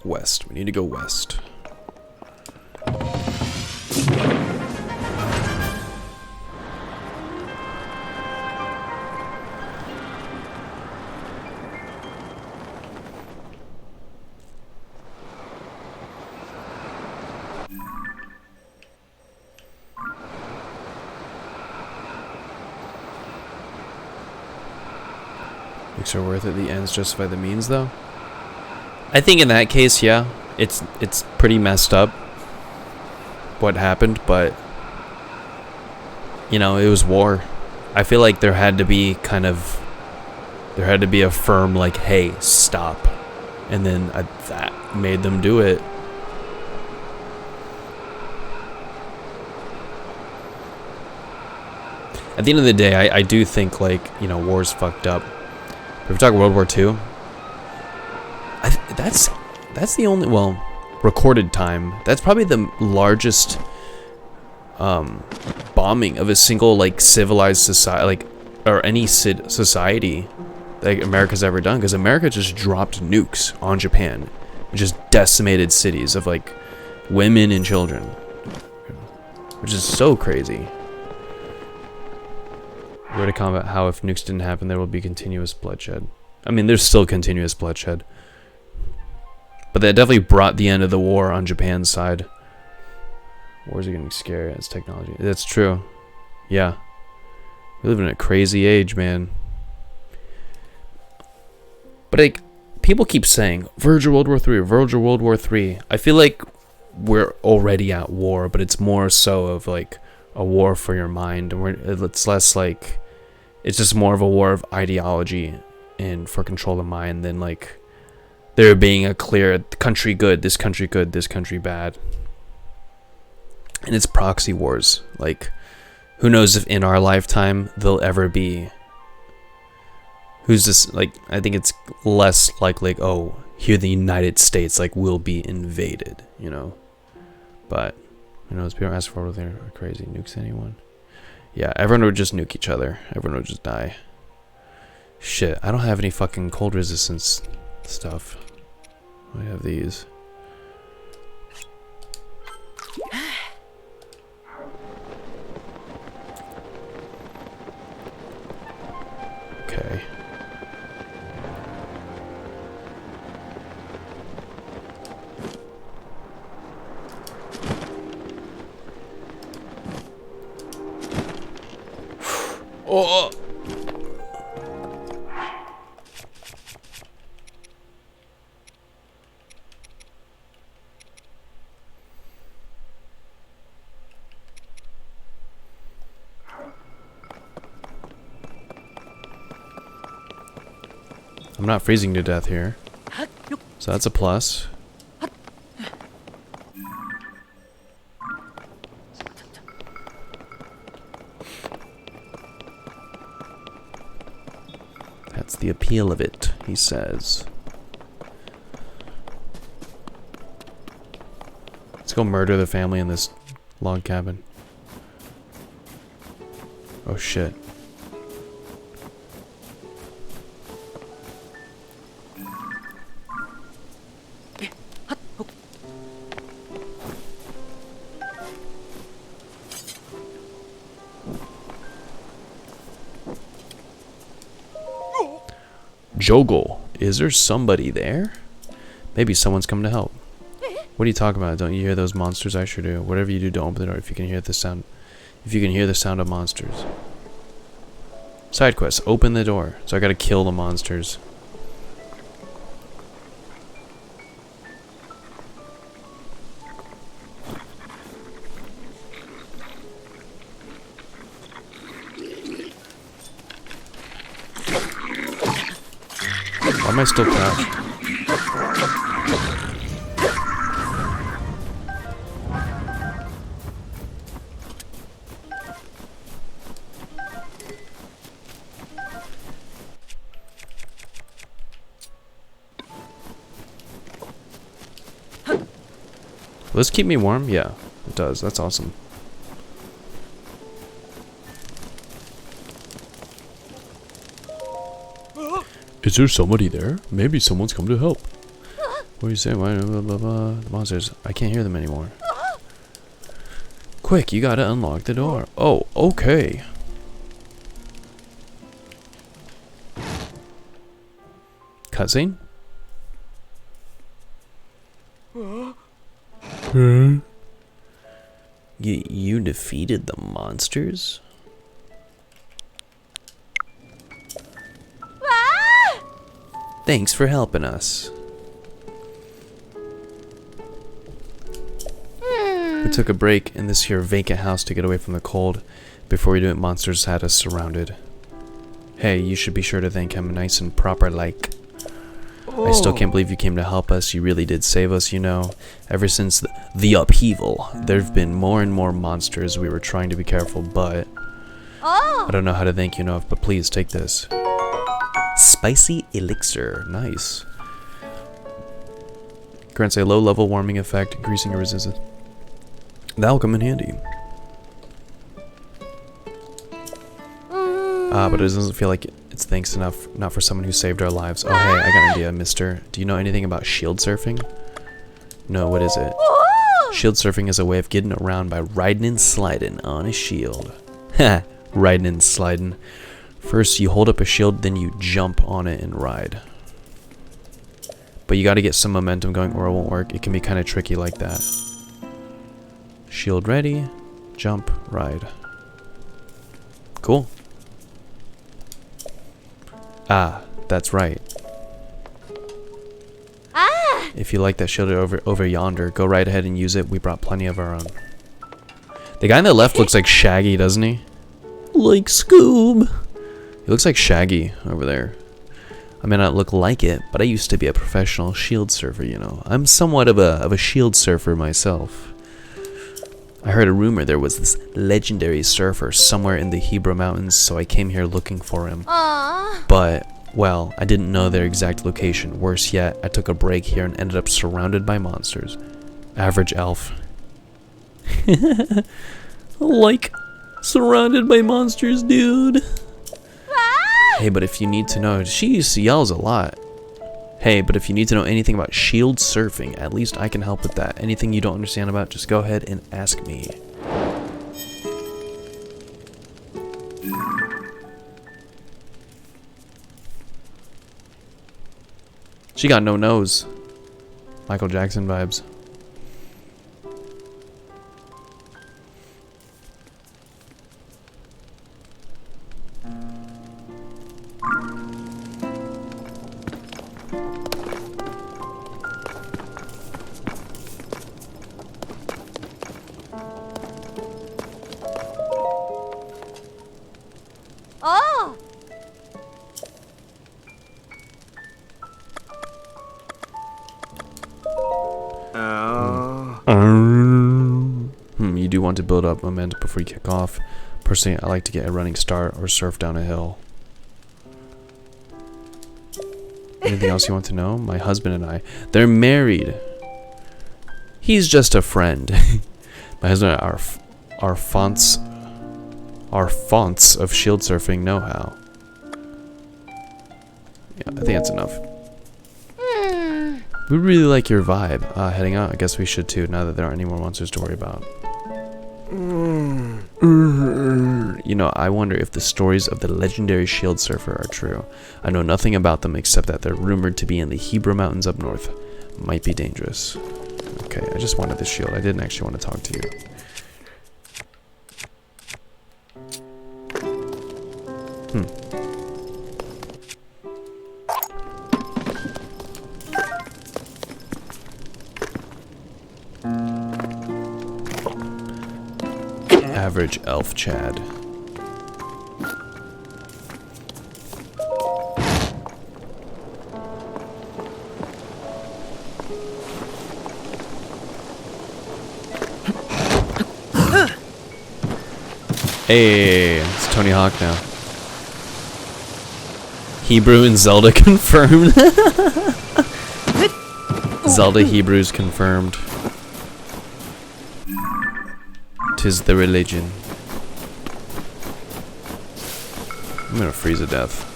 West. We need to go west. Are worth it. The ends justify the means, though. I think in that case, yeah, it's pretty messed up what happened, but you know, it was war. I feel like there had to be a firm like, hey, stop, and then that made them do it. At the end of the day, I do think, like, you know, war's fucked up. If we talk World War II, that's the only, well, recorded time. That's probably the largest bombing of a single like civilized society, like, or any society that America's ever done. Because America just dropped nukes on Japan, and just decimated cities of like women and children, which is so crazy. Where to combat how if nukes didn't happen, there will be continuous bloodshed. I mean, there's still continuous bloodshed. But that definitely brought the end of the war on Japan's side. Wars are getting scary. It's technology. That's true. Yeah. We live in a crazy age, man. But like, people keep saying, verge of World War III, verge of World War III. I feel like we're already at war, but it's more so of like a war for your mind. And it's less like, it's just more of a war of ideology and for control of the mind than like there being a clear country good, this country good, this country bad. And it's proxy wars. Like, who knows if in our lifetime there'll ever be, who's this, like, I think it's less likely, like, oh, here the United States like will be invaded, you know. But who knows, people ask for what they're crazy. Nukes anyone? Yeah, everyone would just nuke each other. Everyone would just die. Shit, I don't have any fucking cold resistance stuff. I have these. Okay. Oh! I'm not freezing to death here, so that's a plus. That's the appeal of it, he says. Let's go murder the family in this log cabin. Oh shit. Joggle. Is there somebody there? Maybe someone's come to help. What are you talking about? Don't you hear those monsters? I sure do. Whatever you do, don't open the door if you can hear the sound. If you can hear the sound of monsters. Side quest. Open the door. So I gotta kill the monsters. Why am I still crouched? Will this keep me warm? Yeah, it does. That's awesome. Is there somebody there? Maybe someone's come to help. What are you saying? Why? Blah, blah, blah. The monsters. I can't hear them anymore. Quick, you gotta unlock the door. Oh, okay. Cutscene? You defeated the monsters? Thanks for helping us. We took a break in this here vacant house to get away from the cold. Before we knew it, monsters had us surrounded. Hey, you should be sure to thank him nice and proper like. I still can't believe you came to help us. You really did save us, you know. Ever since the upheaval, there have been more and more monsters. We were trying to be careful, but I don't know how to thank you enough, but please take this. Spicy elixir. Nice. Grants a low-level warming effect, increasing your resistance. That'll come in handy. But it doesn't feel like it's thanks enough, not for someone who saved our lives. Oh, hey, I got an idea, mister. Do you know anything about shield surfing? No, what is it? Shield surfing is a way of getting around by riding and sliding on a shield. Ha! Riding and sliding. First, you hold up a shield, then you jump on it and ride. But you gotta get some momentum going or it won't work. It can be kind of tricky like that. Shield ready. Jump, ride. Cool. Ah, that's right. If you like that shield over yonder, go right ahead and use it. We brought plenty of our own. The guy on the left looks like Shaggy, doesn't he? Like Scoob. He looks like Shaggy over there. I may not look like it, but I used to be a professional shield surfer, you know. I'm somewhat of a shield surfer myself. I heard a rumor there was this legendary surfer somewhere in the Hebrew Mountains, so I came here looking for him. But, well, I didn't know their exact location. Worse yet, I took a break here and ended up surrounded by monsters. Average elf. Like, Surrounded by monsters, dude. Hey, but if you need to know, she yells a lot. Hey, but if you need to know anything about shield surfing, at least I can help with that. Anything you don't understand about, just go ahead and ask me. She got no nose. Michael Jackson vibes. Oh! You do want to build up momentum before you kick off. Personally, I like to get a running start or surf down a hill. Anything else you want to know? My husband and I, they're married. He's just a friend. My husband and I are fonts of shield surfing know-how. Yeah, I think that's enough. We really like your vibe. Heading out, I guess we should too, now that there aren't any more monsters to worry about. You know, I wonder if the stories of the legendary shield surfer are true. I know nothing about them except that they're rumored to be in the Hebrew Mountains up north. Might be dangerous. Okay, I just wanted the shield. I didn't actually want to talk to you. Average elf Chad. Hey, it's Tony Hawk now. Hebrew and Zelda confirmed. Zelda Hebrews confirmed. 'Tis the religion. I'm gonna freeze to death.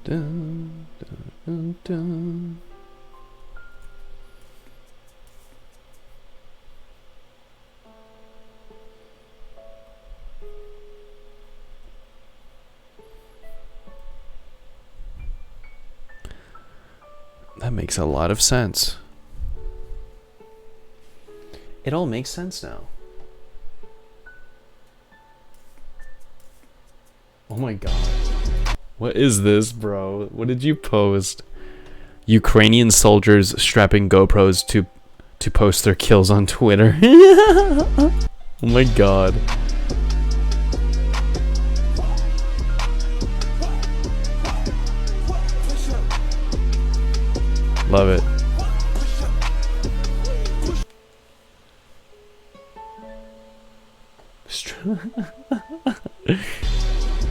Dun, dun, dun, dun. That makes a lot of sense. It all makes sense now. Oh my god. What is this, bro? What did you post? Ukrainian soldiers strapping GoPros to post their kills on Twitter. Oh my god. Love it.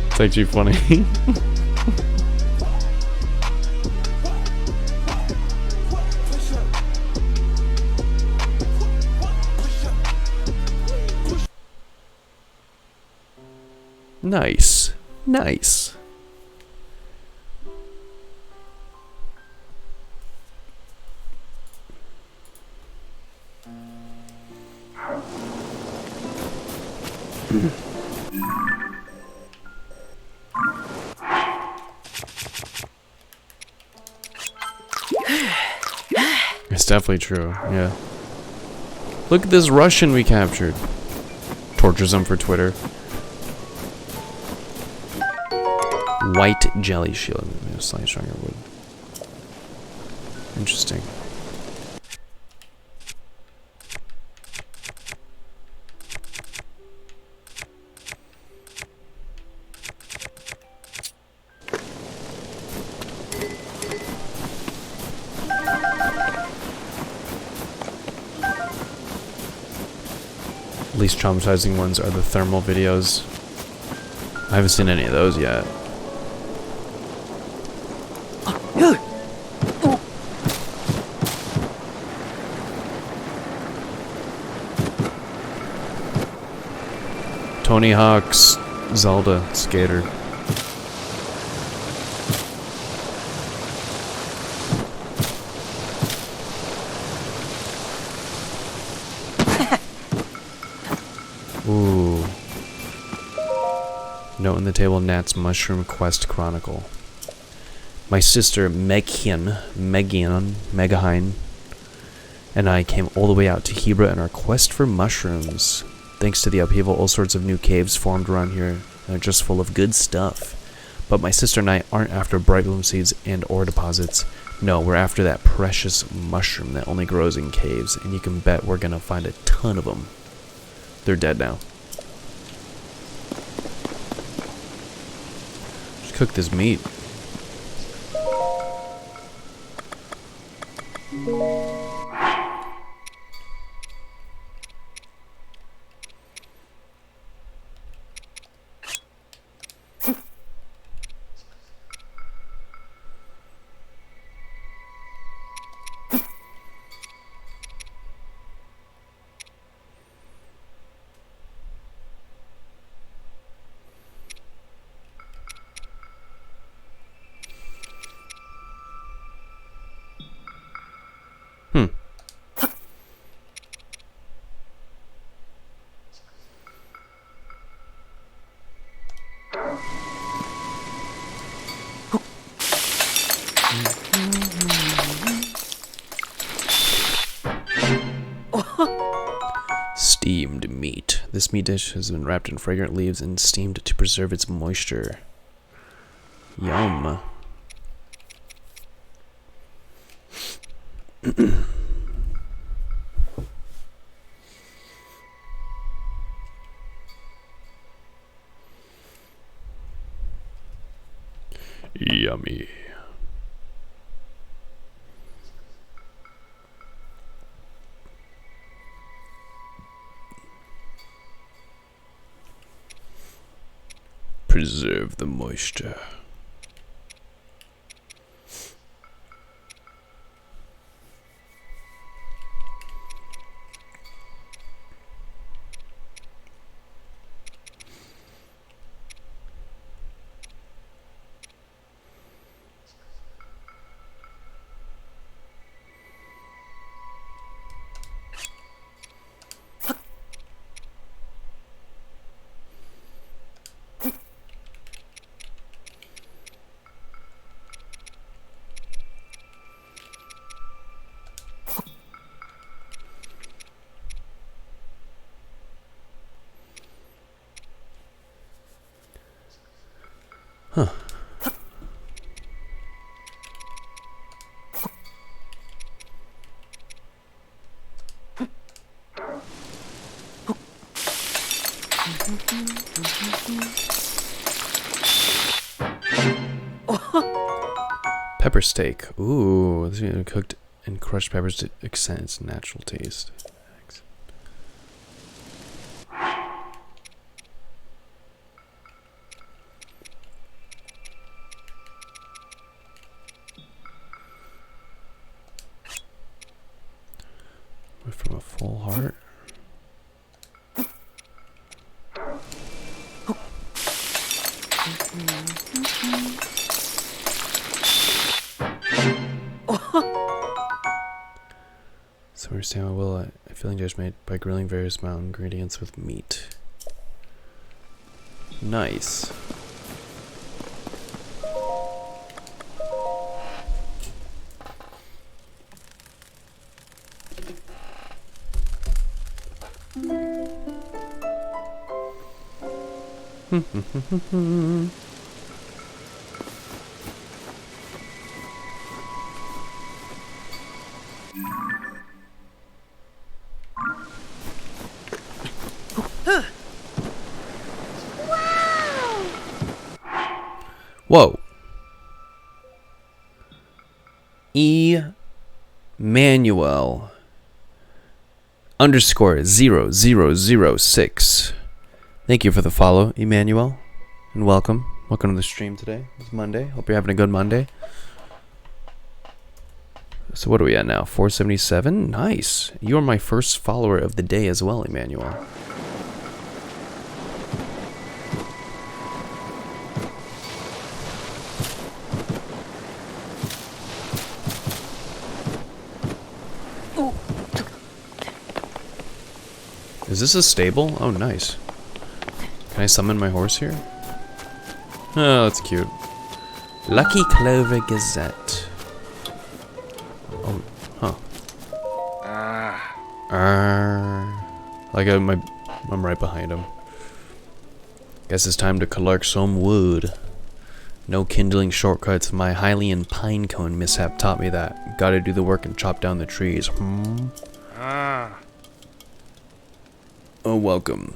It's actually funny. Nice. Nice. It's definitely true, yeah. Look at this Russian we captured. Tortures him for Twitter. White jelly shield. Slightly stronger wood. Interesting. Least traumatizing ones are the thermal videos. I haven't seen any of those yet. Tony Hawk's Zelda skater. Ooh. Note in the table, Nat's Mushroom Quest Chronicle. My sister Megan, and I came all the way out to Hebra in our quest for mushrooms. Thanks to the upheaval, all sorts of new caves formed around here, and they're just full of good stuff. But my sister and I aren't after bright bloom seeds and ore deposits. No, we're after that precious mushroom that only grows in caves, and you can bet we're gonna find a ton of them. They're dead now. Just cook this meat. Steamed meat. This meat dish has been wrapped in fragrant leaves and steamed to preserve its moisture. Yum. Yummy. Preserve the moisture. Huh. Pepper steak. Ooh, this is cooked and crushed peppers to accent its natural taste. From a full heart. So we're saying, well, a filling dish made by grilling various mild ingredients with meat. Nice. Whoa. Emmanuel underscore 0006. Thank you for the follow, Emmanuel, and welcome. Welcome to the stream today. It's Monday. Hope you're having a good Monday. So what are we at now? 477? Nice. You are my first follower of the day as well, Emmanuel. Is this a stable? Oh, nice. Can I summon my horse here? Oh, that's cute. Lucky Clover Gazette. Oh, huh. Like I'm right behind him. Guess it's time to collect some wood. No kindling shortcuts. My Hylian pinecone mishap taught me that. Gotta do the work and chop down the trees. Oh, welcome.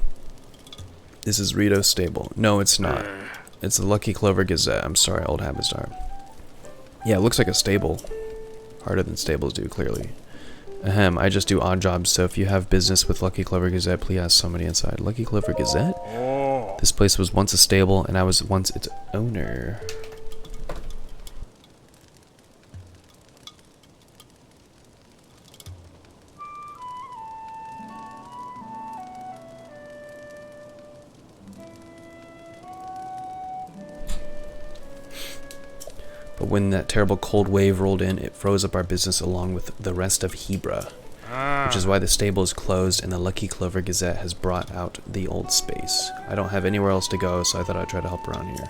This is Rito's stable. No, it's not. It's the Lucky Clover Gazette. I'm sorry, old habits are. Yeah, it looks like a stable. Harder than stables do, clearly. Ahem, I just do odd jobs, so if you have business with Lucky Clover Gazette, please ask somebody inside. Lucky Clover Gazette? This place was once a stable, and I was once its owner. But when that terrible cold wave rolled in, it froze up our business along with the rest of Hebra. Which is why the stable is closed and the Lucky Clover Gazette has brought out the old space. I don't have anywhere else to go, so I thought I'd try to help around here.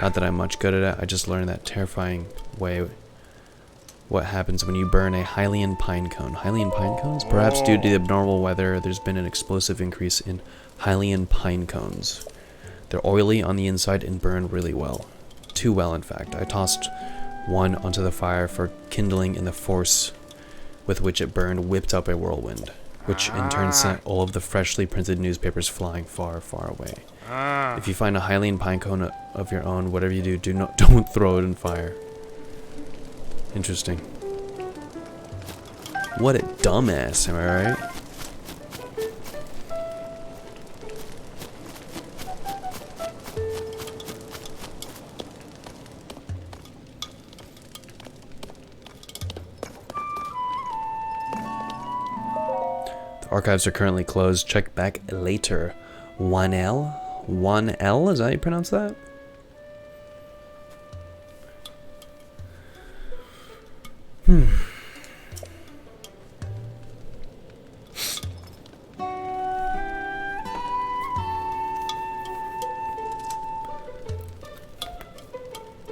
Not that I'm much good at it, I just learned that terrifying way what happens when you burn a Hylian pinecone. Hylian pinecones? Perhaps due to the abnormal weather, there's been an explosive increase in Hylian pinecones. They're oily on the inside and burn really well. Too well, in fact. I tossed one onto the fire for kindling, and the force with which it burned whipped up a whirlwind, which in turn sent all of the freshly printed newspapers flying far, far away. If you find a Hylian pinecone of your own, whatever you do, don't throw it in fire. Interesting. What a dumbass, am I right? Archives are currently closed. Check back later. 1L? 1L? Is that how you pronounce that?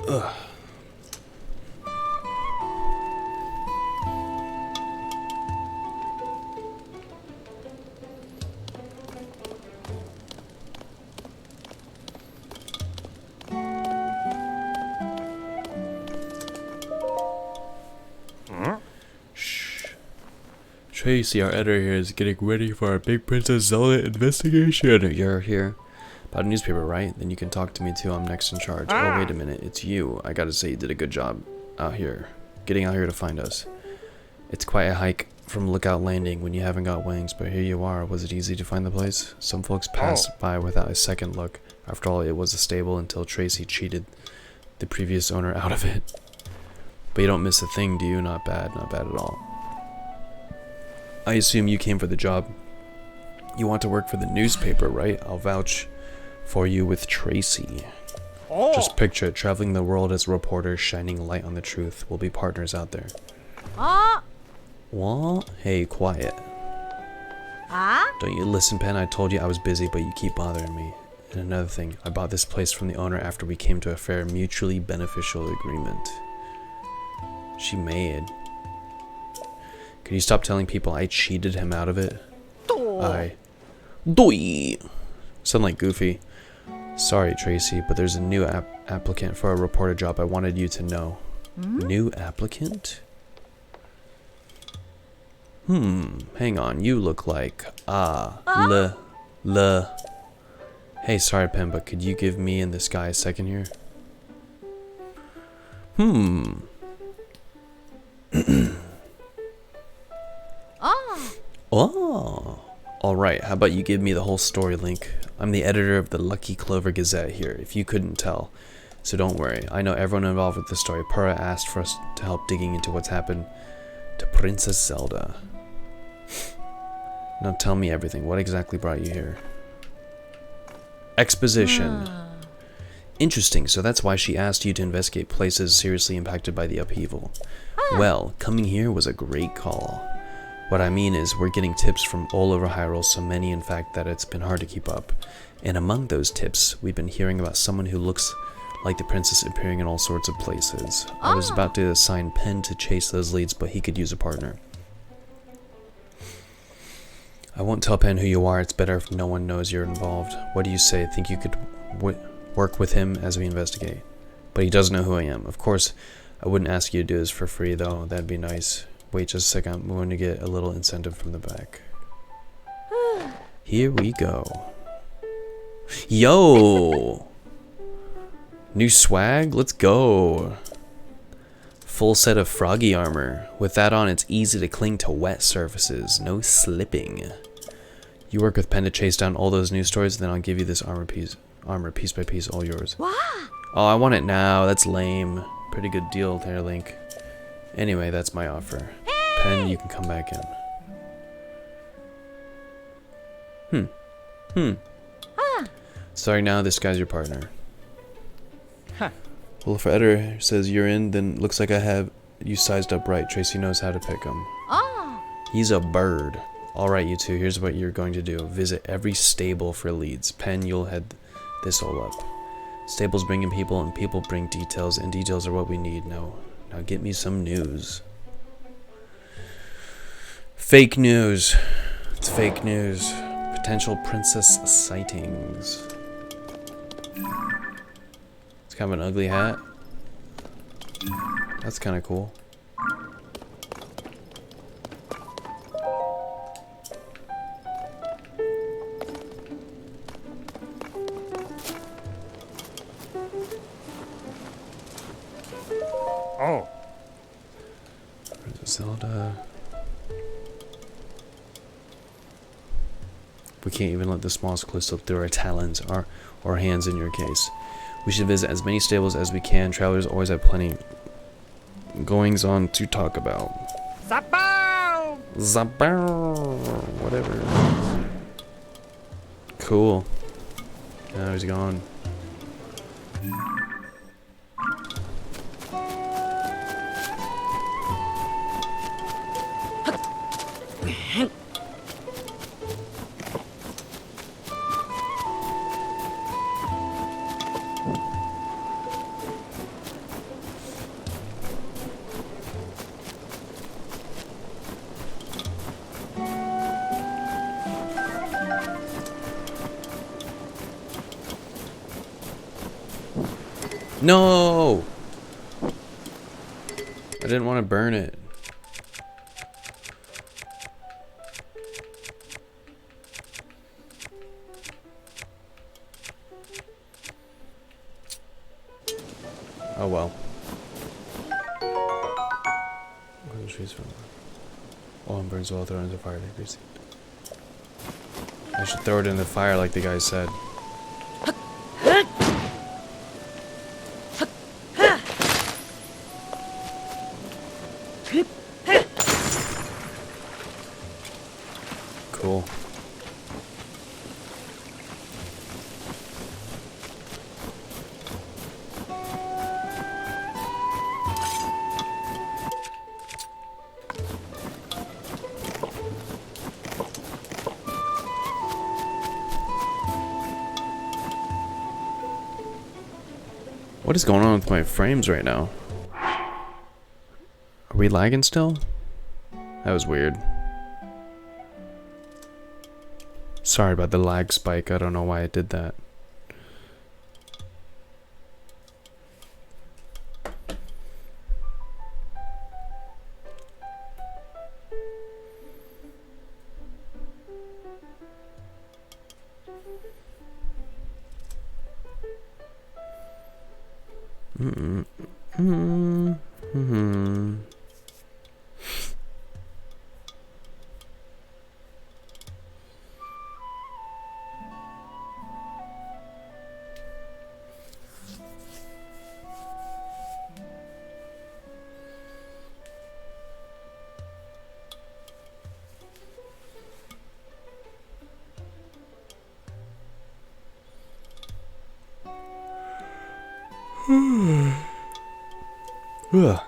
Ugh. Tracy, our editor here, is getting ready for our Big Princess Zelda investigation. You're here about a newspaper, right? Then you can talk to me too. I'm next in charge. Oh, wait a minute. It's you. I gotta say, you did a good job out here. Getting out here to find us. It's quite a hike from Lookout Landing when you haven't got wings, but here you are. Was it easy to find the place? Some folks passed by without a second look. After all, it was a stable until Tracy cheated the previous owner out of it. But you don't miss a thing, do you? Not bad. Not bad at all. I assume you came for the job. You want to work for the newspaper, right? I'll vouch for you with Tracy. Just picture it, traveling the world as a reporter, shining light on the truth. We'll be partners out there. What? Hey, quiet. Don't you listen, Pen? I told you I was busy, but you keep bothering me. And another thing, I bought this place from the owner after we came to a fair mutually beneficial agreement. She made. Can you stop telling people I cheated him out of it? Sound like Goofy. Sorry, Tracy, but there's a new applicant for a reporter job. I wanted you to know. New applicant? Hang on. You look like Hey, sorry, Pen, but could you give me and this guy a second here? Oh. Alright, how about you give me the whole story, Link? I'm the editor of the Lucky Clover Gazette here, if you couldn't tell. So don't worry, I know everyone involved with the story. Pura asked for us to help digging into what's happened to Princess Zelda. Now tell me everything. What exactly brought you here? Exposition. Interesting, so that's why she asked you to investigate places seriously impacted by the upheaval. Well, coming here was a great call. What I mean is, we're getting tips from all over Hyrule, so many in fact that it's been hard to keep up. And among those tips, we've been hearing about someone who looks like the princess appearing in all sorts of places. I was about to assign Pen to chase those leads, but he could use a partner. I won't tell Pen who you are, it's better if no one knows you're involved. What do you say? Think you could work with him as we investigate? But he doesn't know who I am. Of course, I wouldn't ask you to do this for free though, that'd be nice. Wait just a second, I'm going to get a little incentive from the back. Here we go. Yo! New swag? Let's go. Full set of froggy armor. With that on, it's easy to cling to wet surfaces. No slipping. You work with Pen to chase down all those news stories, then I'll give you this armor piece by piece, all yours. Oh, I want it now. That's lame. Pretty good deal there, Link. Anyway, that's my offer. Pen, you can come back in. Starting now, this guy's your partner. Well, if our editor says you're in, then looks like I have you sized up right. Tracy knows how to pick him. He's a bird. Alright, you two, here's what you're going to do. Visit every stable for leads. Pen, you'll head this all up. Stables bring in people, and people bring details, and details are what we need. Now get me some news. Fake news. It's fake news. Potential princess sightings. It's kind of an ugly hat. That's kind of cool. Oh. Princess Zelda. We can't even let the smallest clue slip through our talons, or hands in your case. We should visit as many stables as we can. Travelers always have plenty goings on to talk about. Zapow! Zabow! Whatever. Cool. Now he's gone. No! I didn't want to burn it. Oh well. Where are the trees from? Oh, and burns well, throw it into the fire. I should throw it in the fire like the guy said. Cool. What is going on with my frames right now? Are we lagging still? That was weird. Sorry about the lag spike. I don't know why it did that. Ugh.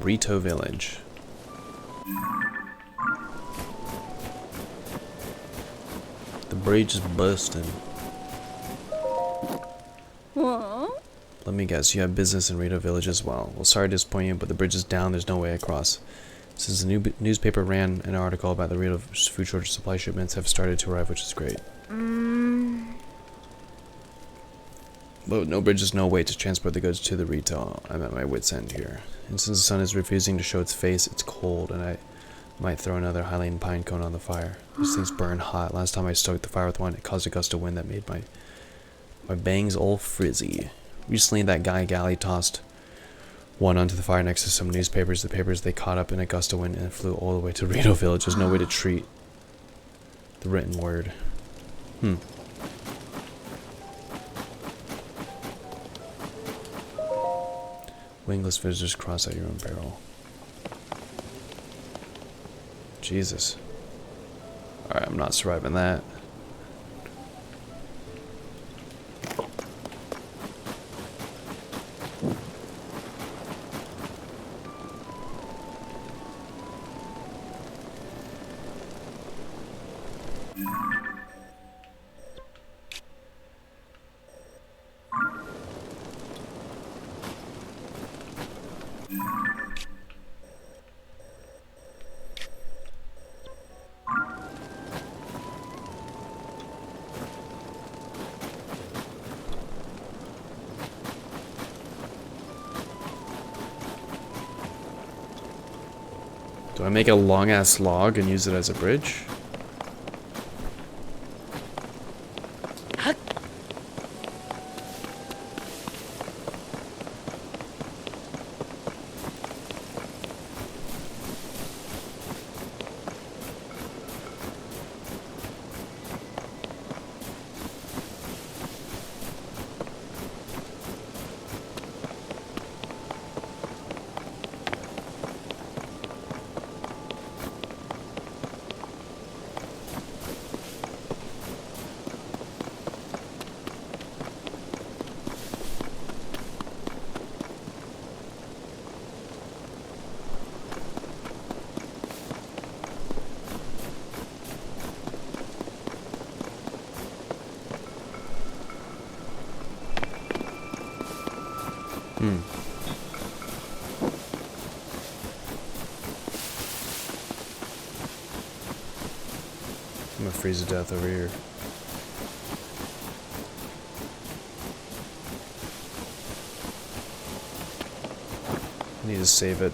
Rito Village. The bridge is busting. Let me guess, you have business in Rito Village as well. Well, sorry to disappoint you, but the bridge is down, there's no way across. Since the newspaper ran an article about the Rito food shortage, supply shipments have started to arrive, which is great. But no bridges, no way to transport the goods to the Rito. I'm at my wit's end here. And since the sun is refusing to show its face, it's cold, and I might throw another Highland pine cone on the fire. These things burn hot. Last time I stoked the fire with one, it caused a gust of wind that made my bangs all frizzy. Recently, that guy Galley tossed one onto the fire next to some newspapers. The papers they caught up in a gust of wind and it flew all the way to Rito Village. There's no way to treat the written word. Wingless visitors cross at your own peril. Jesus. Alright, I'm not surviving that. Do I make a long ass log and use it as a bridge? I'm gonna freeze to death over here. I need to save it.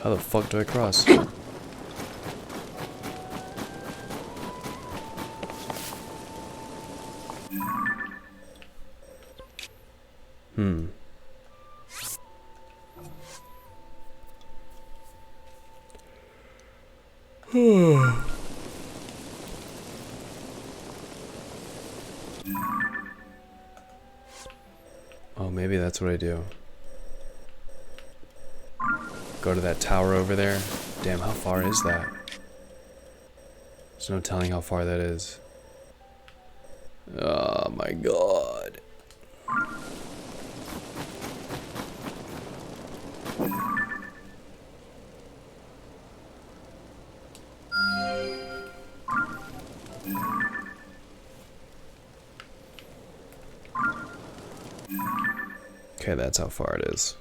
How the fuck do I cross? Oh, maybe that's what I do. Go to that tower over there. Damn, how far is that? There's no telling how far that is. Oh my god. Okay, that's how far it is.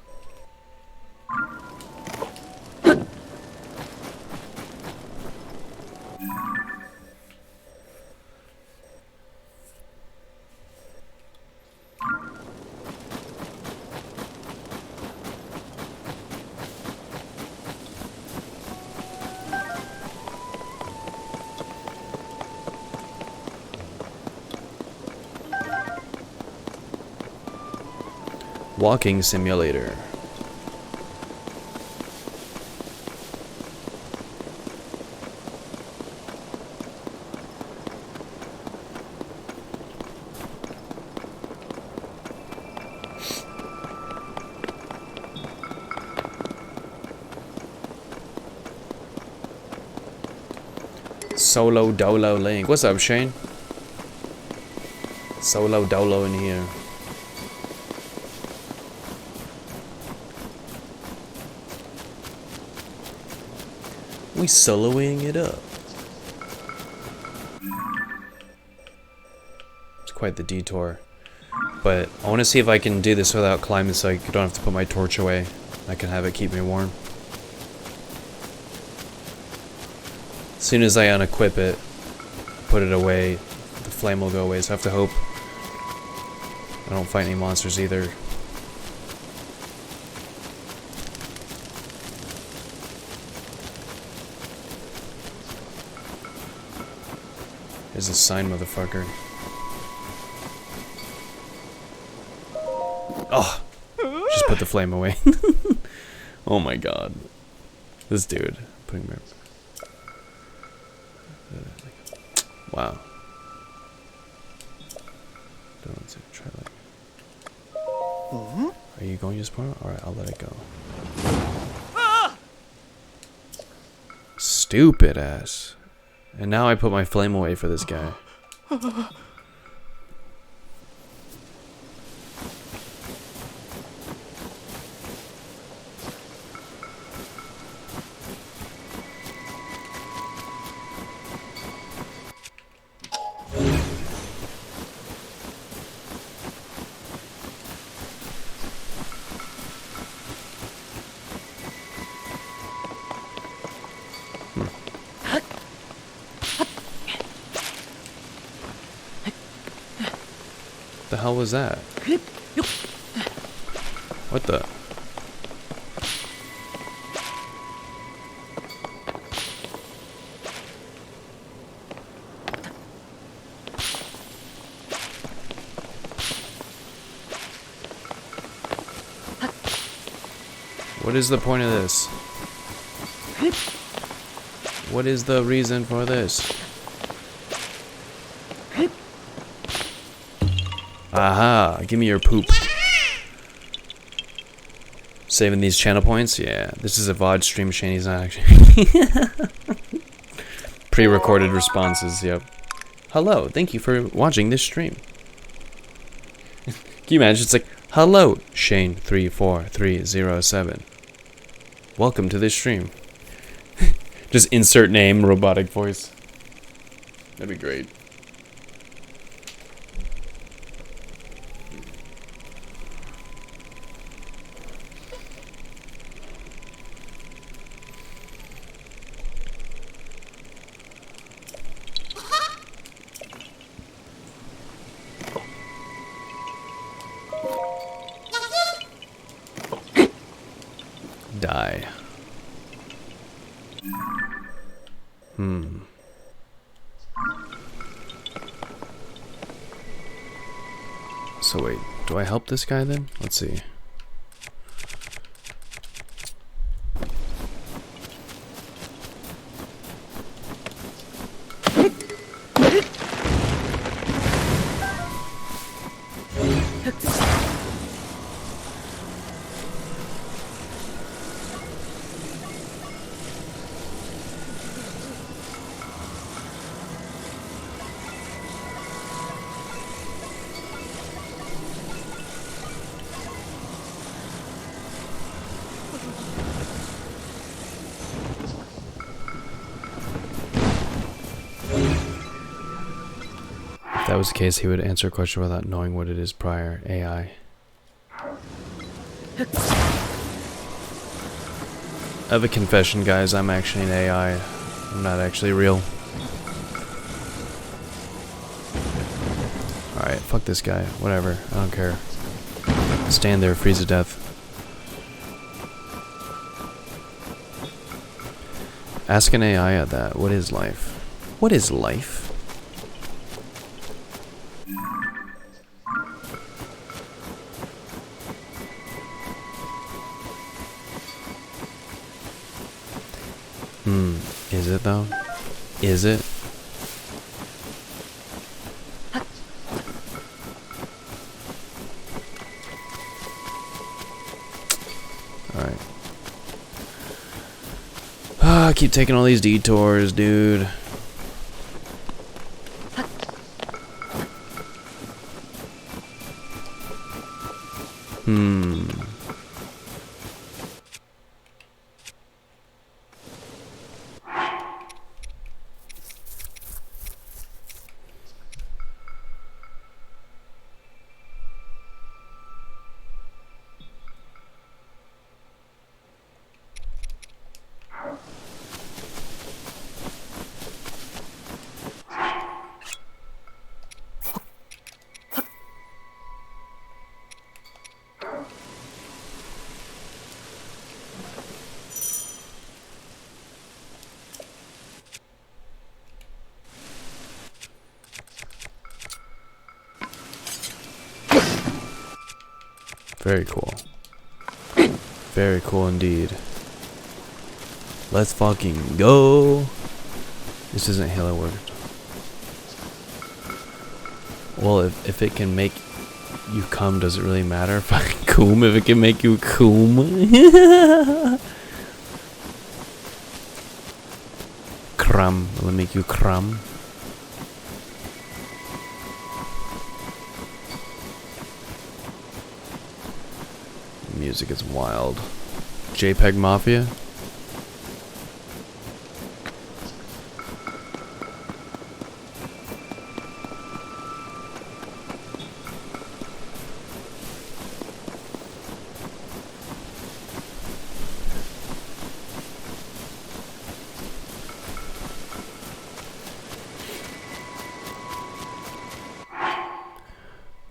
Walking simulator. Solo Dolo Link. What's up, Shane? Solo Dolo in here. We soloing it up. It's quite the detour. But I want to see if I can do this without climbing so I don't have to put my torch away. I can have it keep me warm. As soon as I unequip it, put it away, the flame will go away. So I have to hope I don't fight any monsters either. There's a sign, motherfucker. Oh! Just put the flame away. Oh my god. This dude. Putting my... Wow. Don't try that. Are you going to spawn? Alright, I'll let it go. Stupid ass. And now I put my flame away for this guy. The hell was that? What the? What is the point of this? What is the reason for this? Aha, give me your poop. Saving these channel points? Yeah, this is a VOD stream, Shane. He's not actually. Pre-recorded responses, yep. Hello, thank you for watching this stream. Can you imagine? It's like, Hello, Shane34307. Welcome to this stream. Just insert name, robotic voice. That'd be great. Die. So wait, do I help this guy then? Let's see. If that was the case, he would answer a question without knowing what it is prior. AI. I have a confession, guys. I'm actually an AI. I'm not actually real. Alright, fuck this guy. Whatever. I don't care. Stand there, freeze to death. Ask an AI at that. What is life? What is life? Is it though? Is it? Alright. I keep taking all these detours, dude. Very cool. Very cool indeed. Let's fucking go. This isn't Halo work. Well, if it can make you come, does it really matter? Fucking coom if it can make you coom. Crumb. Will it make you crumb? Music is wild. JPEG Mafia?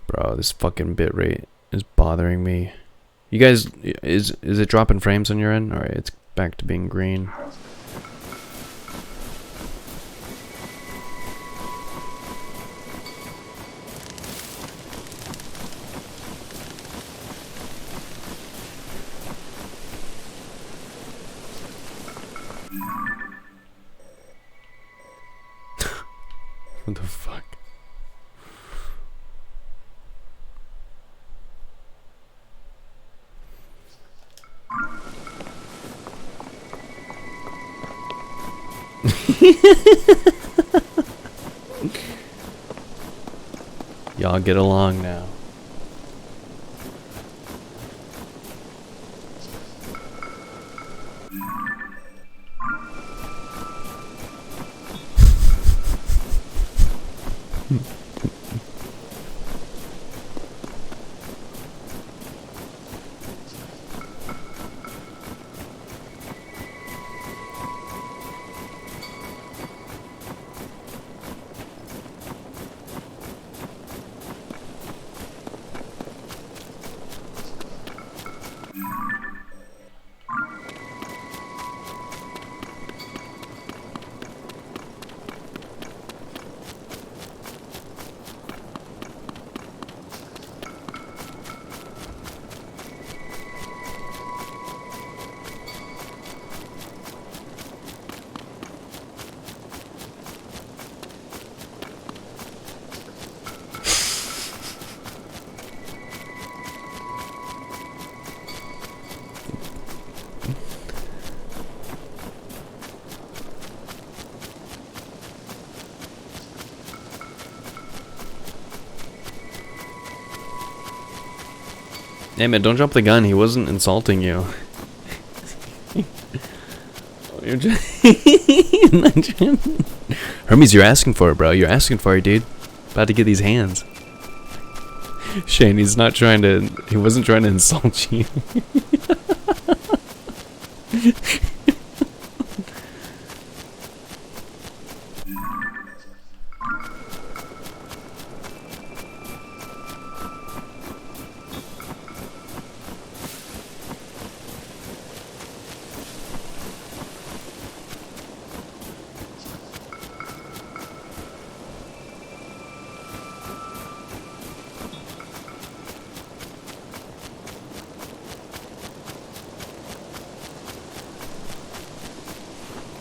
Bro, this fucking bitrate is bothering me. You guys, is it dropping frames on your end? Alright, it's back to being green. What the fuck? Y'all get along now. Hey man, don't drop the gun. He wasn't insulting you. You're just Hermes, you're asking for it, bro. You're asking for it, dude. About to get these hands. Shane, he's not trying to. He wasn't trying to insult you.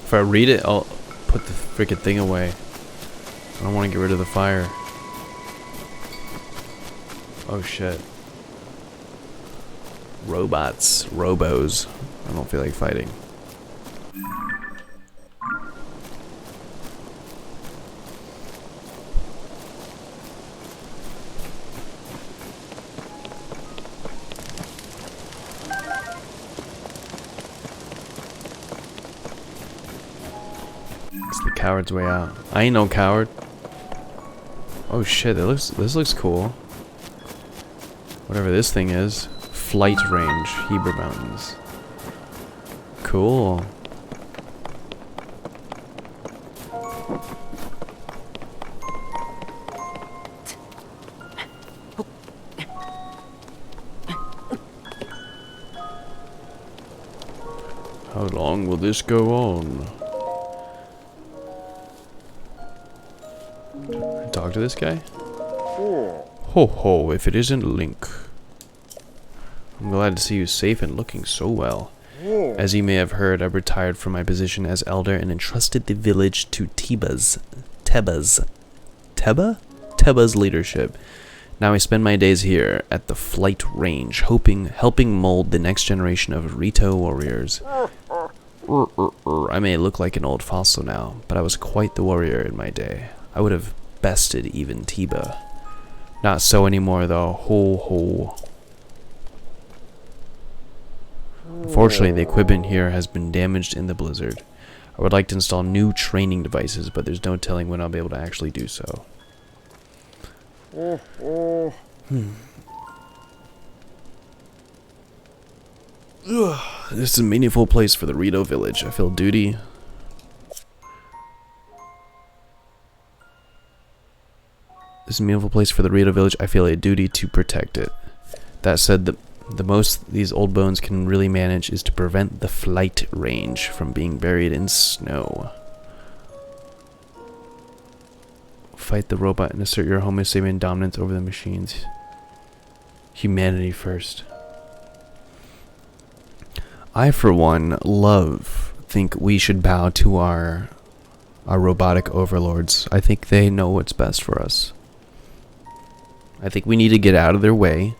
If I read it, I'll put the freaking thing away. I don't want to get rid of the fire. Oh shit. Robots. Robos. I don't feel like fighting. It's the coward's way out. I ain't no coward. Oh shit, this looks cool. Whatever this thing is. Flight range, Heber Mountains. Cool. How long will this go on? Talk to this guy? Ho ho, if it isn't Link. I'm glad to see you safe and looking so well. As you may have heard, I retired from my position as elder and entrusted the village to Teba's leadership. Now I spend my days here at the flight range, helping mold the next generation of Rito warriors. I may look like an old fossil now, but I was quite the warrior in my day. I would have bested even Teba. Not so anymore though. Ho ho. Unfortunately, the equipment here has been damaged in the blizzard. I would like to install new training devices, but there's no telling when I'll be able to actually do so. This is a meaningful place for the Rito village. I feel duty. This is a meaningful place for the Rito village. I feel a duty to protect it. That said, the most these old bones can really manage is to prevent the flight range from being buried in snow. Fight the robot and assert your Homo sapien dominance over the machines. Humanity first. I, for one, think we should bow to our robotic overlords. I think they know what's best for us. I think we need to get out of their way,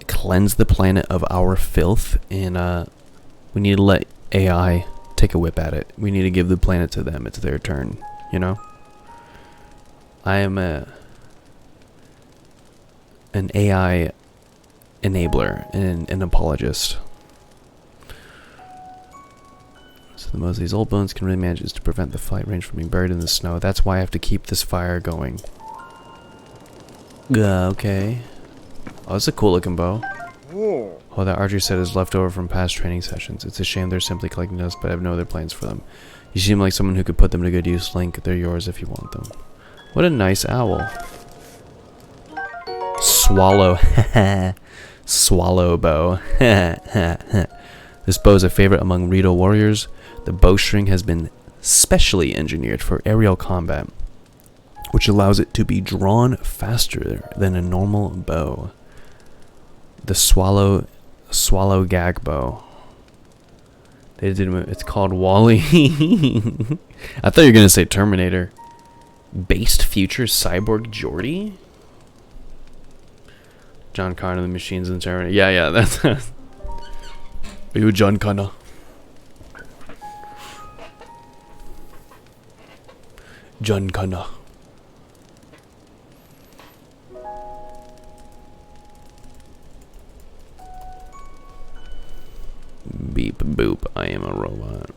cleanse the planet of our filth, and we need to let AI take a whip at it. We need to give the planet to them. It's their turn, you know? I am an AI enabler and an apologist. The most of these old bones can really manage is to prevent the flight range from being buried in the snow. That's why I have to keep this fire going. Okay. Oh, that's a cool looking bow. Whoa. Oh, that archery set is left over from past training sessions. It's a shame they're simply collecting dust, but I have no other plans for them. You seem like someone who could put them to good use. Link, they're yours if you want them. What a nice owl. Swallow. Swallow bow. This bow is a favorite among Rito warriors. The bowstring has been specially engineered for aerial combat, which allows it to be drawn faster than a normal bow. The swallow gag bow. They did. It's called Wally. I thought you were gonna say Terminator. Based future cyborg Jordy. John Connor, the machines and Terminator. Yeah, that's. Are you John Connor? John Connor. Beep boop, I am a robot.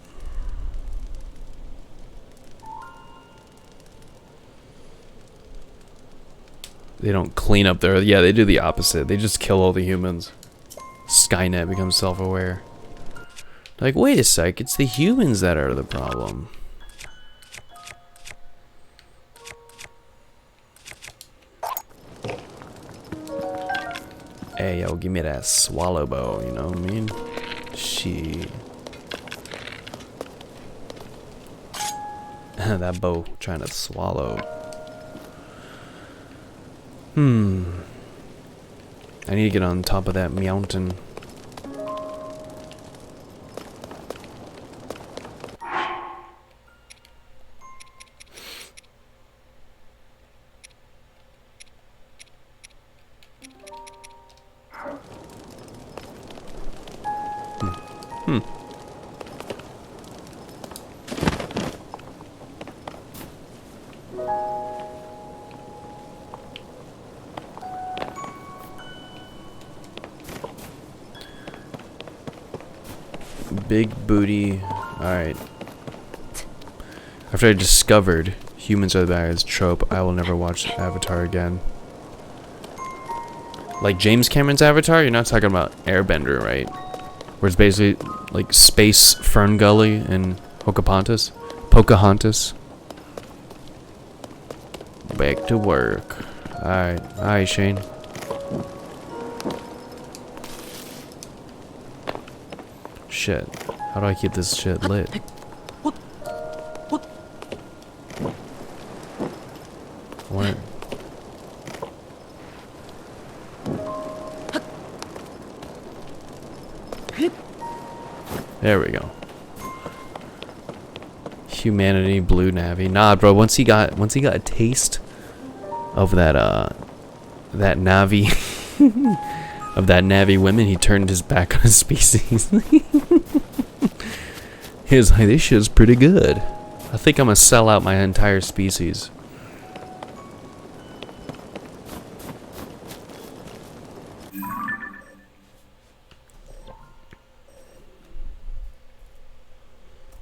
They don't clean up their... Yeah, they do the opposite. They just kill all the humans. Skynet becomes self-aware. Like, wait a sec, it's the humans that are the problem. Hey, yo, give me that swallow bow, you know what I mean? She. That bow trying to swallow. I need to get on top of that mountain. Big booty. Alright. After I discovered humans are the bad guys trope, I will never watch Avatar again. Like James Cameron's Avatar? You're not talking about Airbender, right? Where it's basically like space Fern Gully and Pocahontas. Back to work. Alright, Shane. Shit. How do I keep this shit lit? What? There we go. Humanity, blue Navi. Nah, bro. Once he got a taste of that that Navi of that Navi women, he turned his back on his species. He was like, this shit's pretty good. I think I'm gonna sell out my entire species.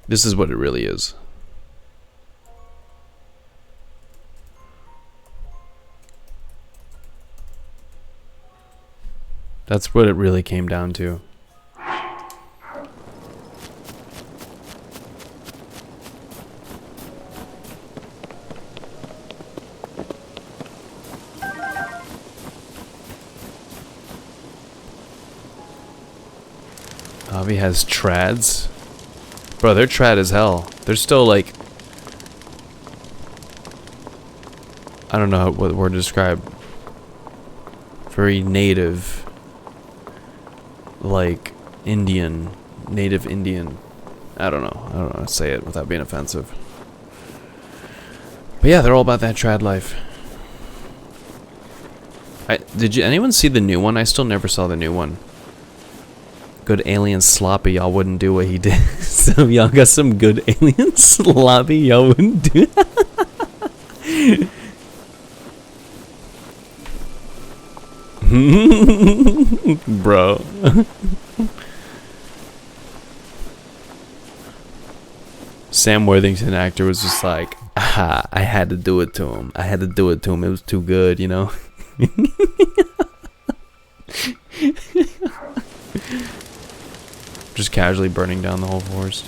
This is what it really is. That's what it really came down to. Avi has trads. Bro, they're trad as hell. They're still like... I don't know what word to describe. Very native. Like Indian. Native Indian. I don't know how to say it without being offensive. But yeah, they're all about that trad life. Did anyone see the new one? I still never saw the new one. Good alien sloppy, y'all wouldn't do what he did. So y'all got some good alien sloppy, y'all wouldn't do. Bro. Sam Worthington actor was just like, ah, I had to do it to him. I had to do it to him. It was too good, you know? Just casually burning down the whole forest.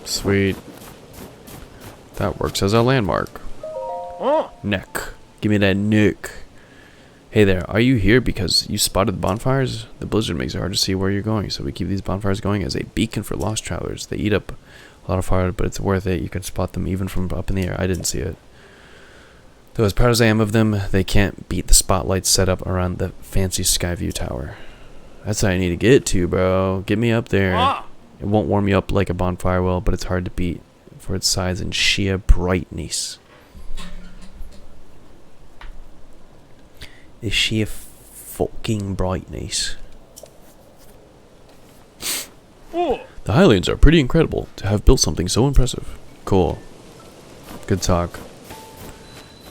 Sweet. That works as a landmark. Neck. Give me that neck. Hey there, are you here because you spotted the bonfires? The blizzard makes it hard to see where you're going, so we keep these bonfires going as a beacon for lost travelers. They eat up a lot of fire, but it's worth it. You can spot them even from up in the air. I didn't see it. Though as proud as I am of them, they can't beat the spotlights set up around the fancy Skyview Tower. That's what I need to get to, bro. Get me up there. It won't warm you up like a bonfire will, but it's hard to beat for its size and sheer brightness. The sheer fucking brightness. The Highlands are pretty incredible to have built something so impressive. Cool. Good talk.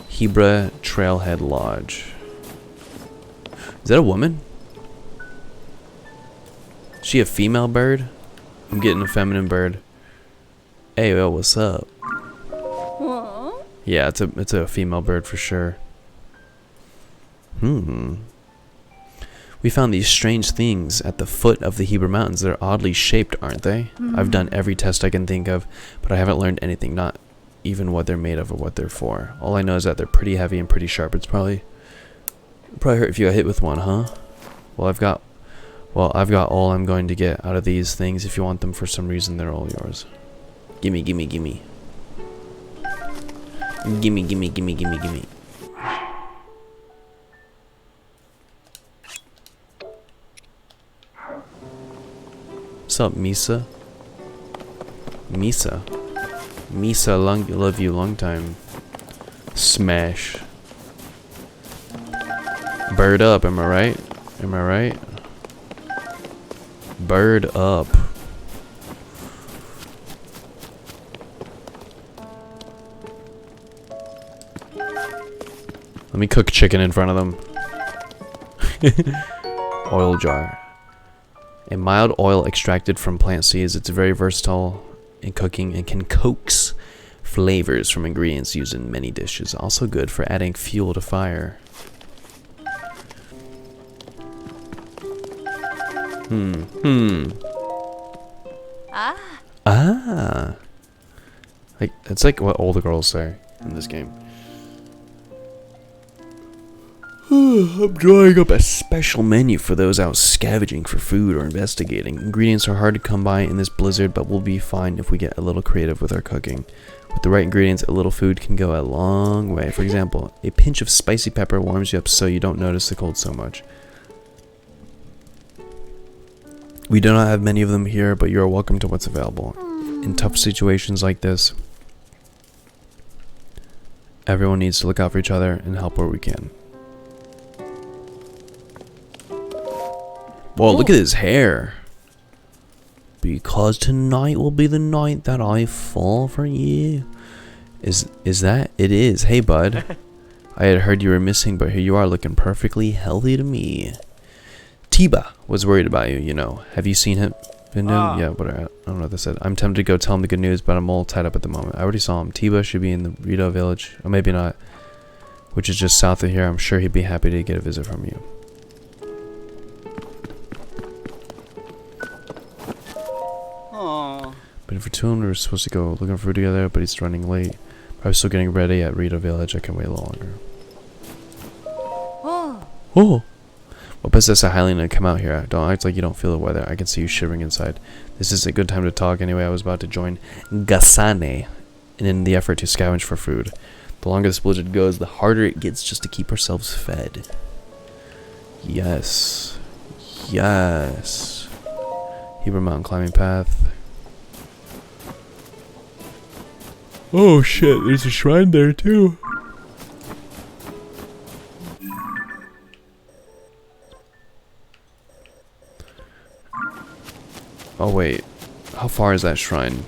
Hebra Trailhead Lodge. Is that a woman? Is she a female bird? I'm getting a feminine bird. Hey, yo, what's up? What? Yeah, it's a female bird for sure. We found these strange things at the foot of the Hebra Mountains. They're oddly shaped, aren't they? I've done every test I can think of, but I haven't learned anything, not even what they're made of or what they're for. All I know is that they're pretty heavy and pretty sharp. It's probably hurt if you got hit with one, huh? Well, I've got all I'm going to get out of these things. If you want them for some reason, they're all yours. Gimme, gimme, gimme. Gimme, gimme, gimme, gimme, gimme. What's up, Misa? Misa? Misa, love you long time. Smash. Bird up, am I right? Am I right? Bird up. Let me cook chicken in front of them. Oil jar. A mild oil extracted from plant seeds. It's very versatile in cooking and can coax flavors from ingredients used in many dishes. Also good for adding fuel to fire. Ah. Like, it's like what older girls say in this game. I'm drawing up a special menu for those out scavenging for food or investigating. Ingredients are hard to come by in this blizzard, but we'll be fine if we get a little creative with our cooking. With the right ingredients, a little food can go a long way. For example, a pinch of spicy pepper warms you up so you don't notice the cold so much. We do not have many of them here, but you are welcome to what's available. In tough situations like this, everyone needs to look out for each other and help where we can. Whoa, look at his hair. Because tonight will be the night that I fall for you. Is that? It is. Hey, bud. I had heard you were missing, but here you are looking perfectly healthy to me. Tiba was worried about you, you know. Have you seen him? Yeah, whatever. I don't know what they said. I'm tempted to go tell him the good news, but I'm all tied up at the moment. I already saw him. Tiba should be in the Rito village. Or maybe not. Which is just south of here. I'm sure he'd be happy to get a visit from you. Been for 2 we were supposed to go looking for food together, but he's running late. I was still getting ready at Rito Village. I can wait a little longer. Oh! What possessed a Highlander to come out here? Don't act like you don't feel the weather. I can see you shivering inside. This is a good time to talk anyway. I was about to join Gasane in the effort to scavenge for food. The longer this blizzard goes, the harder it gets just to keep ourselves fed. Yes. Yes. Hebra Mountain climbing path. Oh shit, there's a shrine there too. Oh wait, how far is that shrine?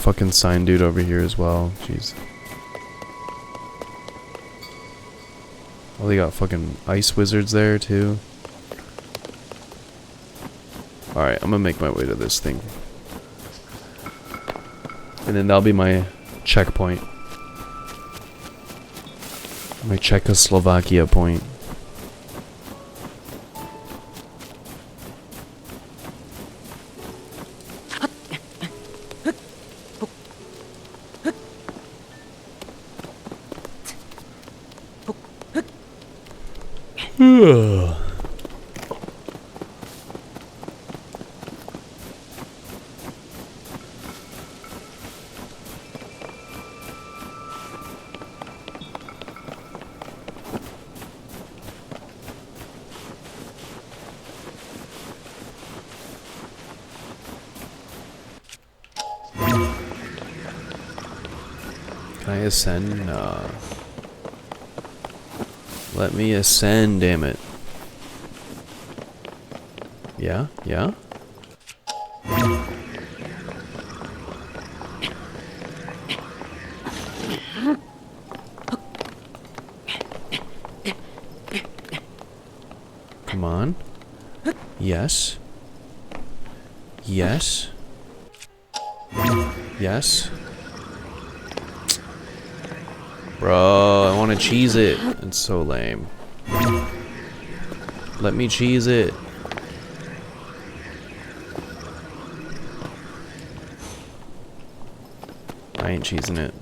fucking sign dude over here as well. Jeez. Oh, they got fucking ice wizards there too. Alright, I'm gonna make my way to this thing. And then that'll be my checkpoint. My Czechoslovakia point. Can I ascend? No. Let me ascend, damn it. Yeah? Yeah? Come on. Yes. Yes. Yes. Bro, I want to cheese it. It's so lame. Let me cheese it. I ain't cheesing it.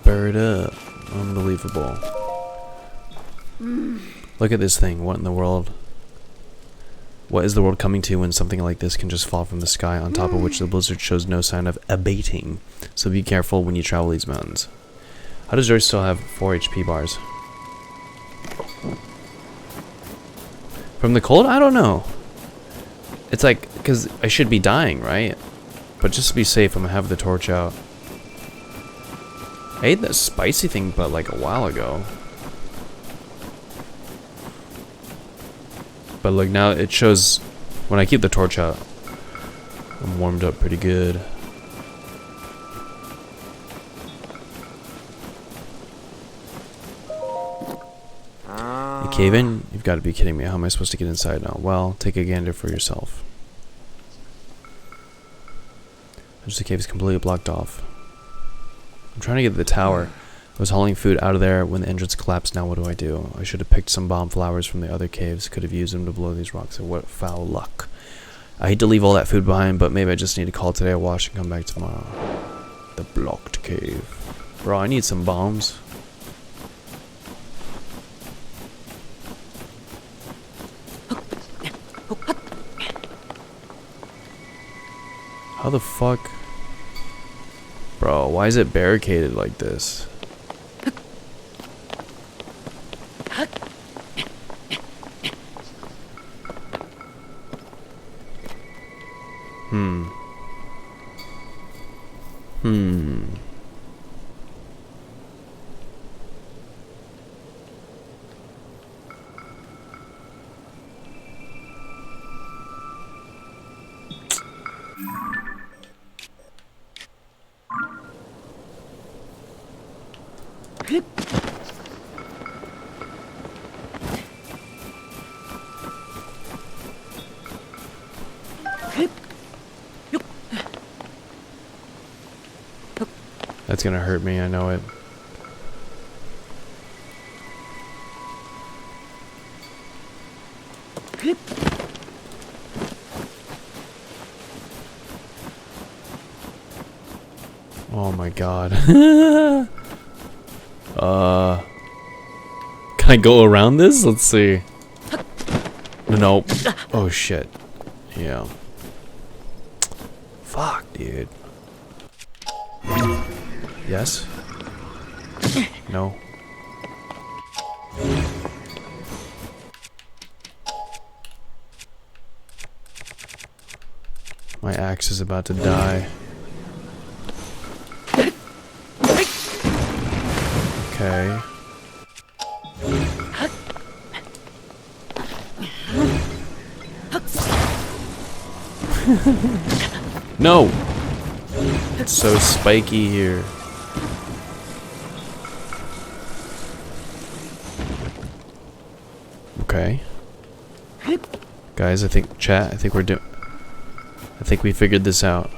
Bird up. Unbelievable. Look at this thing. What in the world? What is the world coming to when something like this can just fall from the sky, on top of which the blizzard shows no sign of abating? So be careful when you travel these mountains. How does Joyce still have 4 HP bars? From the cold? I don't know. It's like, because I should be dying, right? But just to be safe, I'm gonna have the torch out. I ate that spicy thing, but like a while ago. But look, now it shows when I keep the torch out, I'm warmed up pretty good. You cave in? You've got to be kidding me. How am I supposed to get inside now? Well, take a gander for yourself. The cave is completely blocked off. I'm trying to get to the tower. I was hauling food out of there when the entrance collapsed. Now what do I do? I should have picked some bomb flowers from the other caves. Could have used them to blow these rocks. What foul luck. I hate to leave all that food behind, but maybe I just need to call today a wash and come back tomorrow. The blocked cave. Bro, I need some bombs. How the fuck? Bro, why is it barricaded like this? That's gonna hurt me, I know it. Oh my god. Can I go around this? Let's see. Nope. Oh shit. Yeah. Fuck, dude. Yes? No? My axe is about to die. Okay. No! It's so spiky here. Okay. Guys, I think I think we figured this out.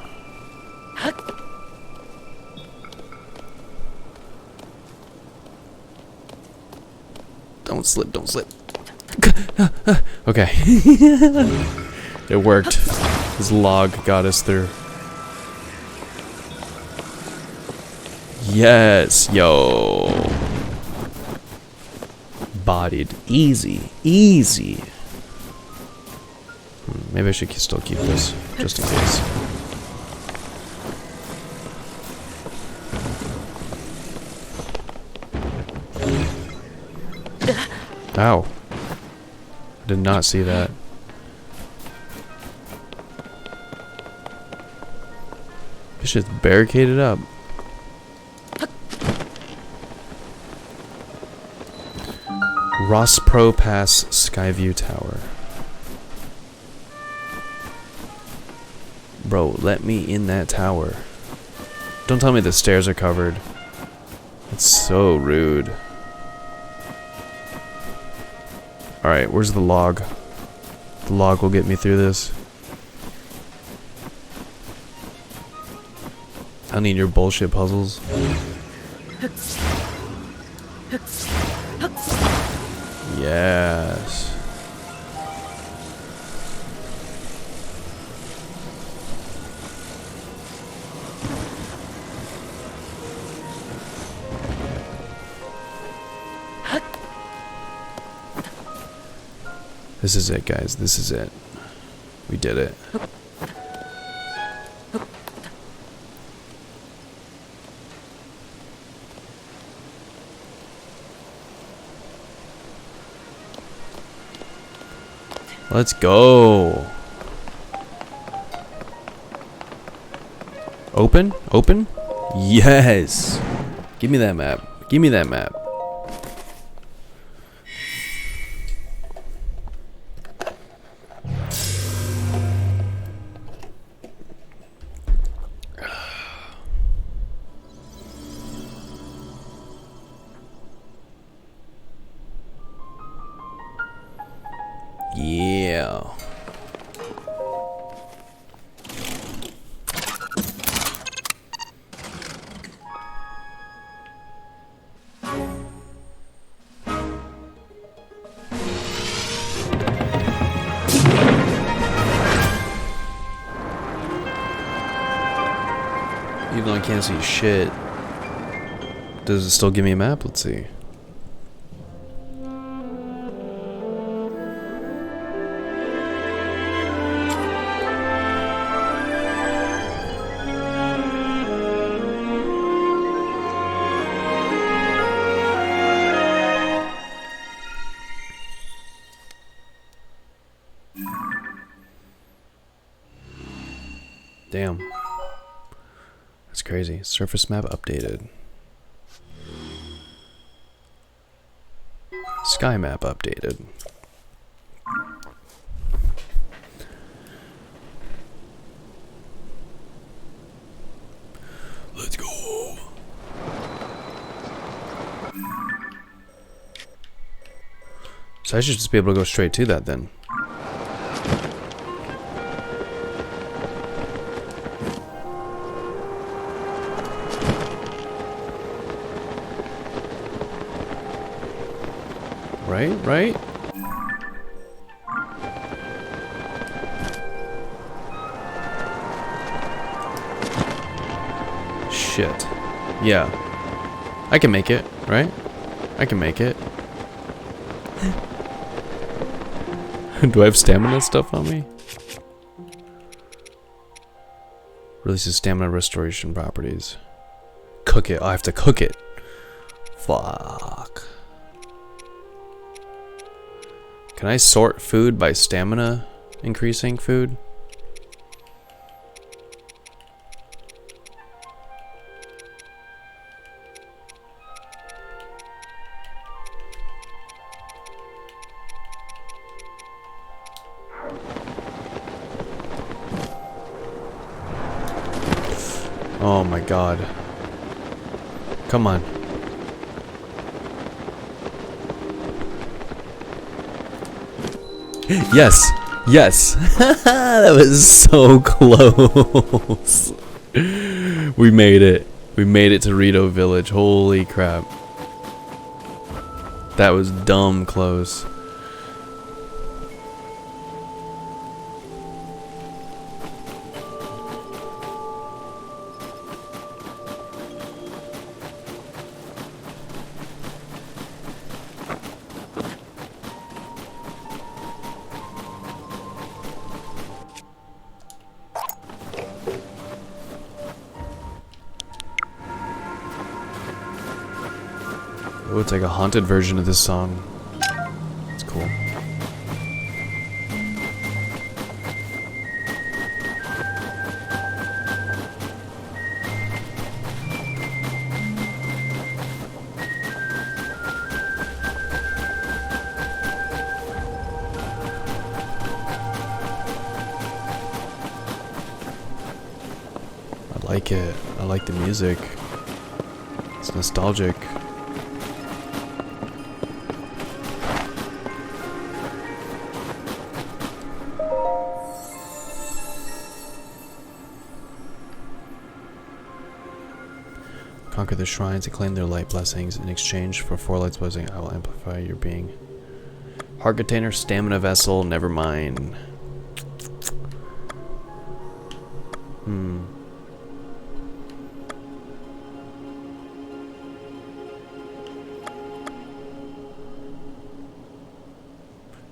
Don't slip, don't slip. Okay. It worked. His log got us through. Yes, yo. Bodied. Easy. Easy. Maybe I should still keep this, just in case. Ow. I did not see that. This shit's barricaded up. Ross Pro Pass Skyview Tower. Bro, let me in that tower. Don't tell me the stairs are covered. That's so rude. Alright, where's the log? The log will get me through this. I need your bullshit puzzles. Yes. This is it, guys. This is it. We did it. Let's go. Open? Open? Yes. Give me that map. Give me that map. Yeah. Even though I can't see shit, does it still give me a map? Let's see. Damn. That's crazy. Surface map updated. Sky map updated. Let's go. So I should just be able to go straight to that then. Right? Shit. Yeah. I can make it, right? I can make it. Do I have stamina stuff on me? Releases stamina restoration properties. Cook it. I have to cook it. Fuck. Can I sort food by stamina increasing food? Oh my god. Come on. Yes! Yes! That was so close. We made it. We made it to Rito Village. Holy crap. That was dumb close. Oh, it's like a haunted version of this song. It's cool. I like it. I like the music. It's nostalgic. Conquer the shrines and claim their light blessings. In exchange for 4 lights blessing, I will amplify your being. Heart container, stamina vessel, never mind.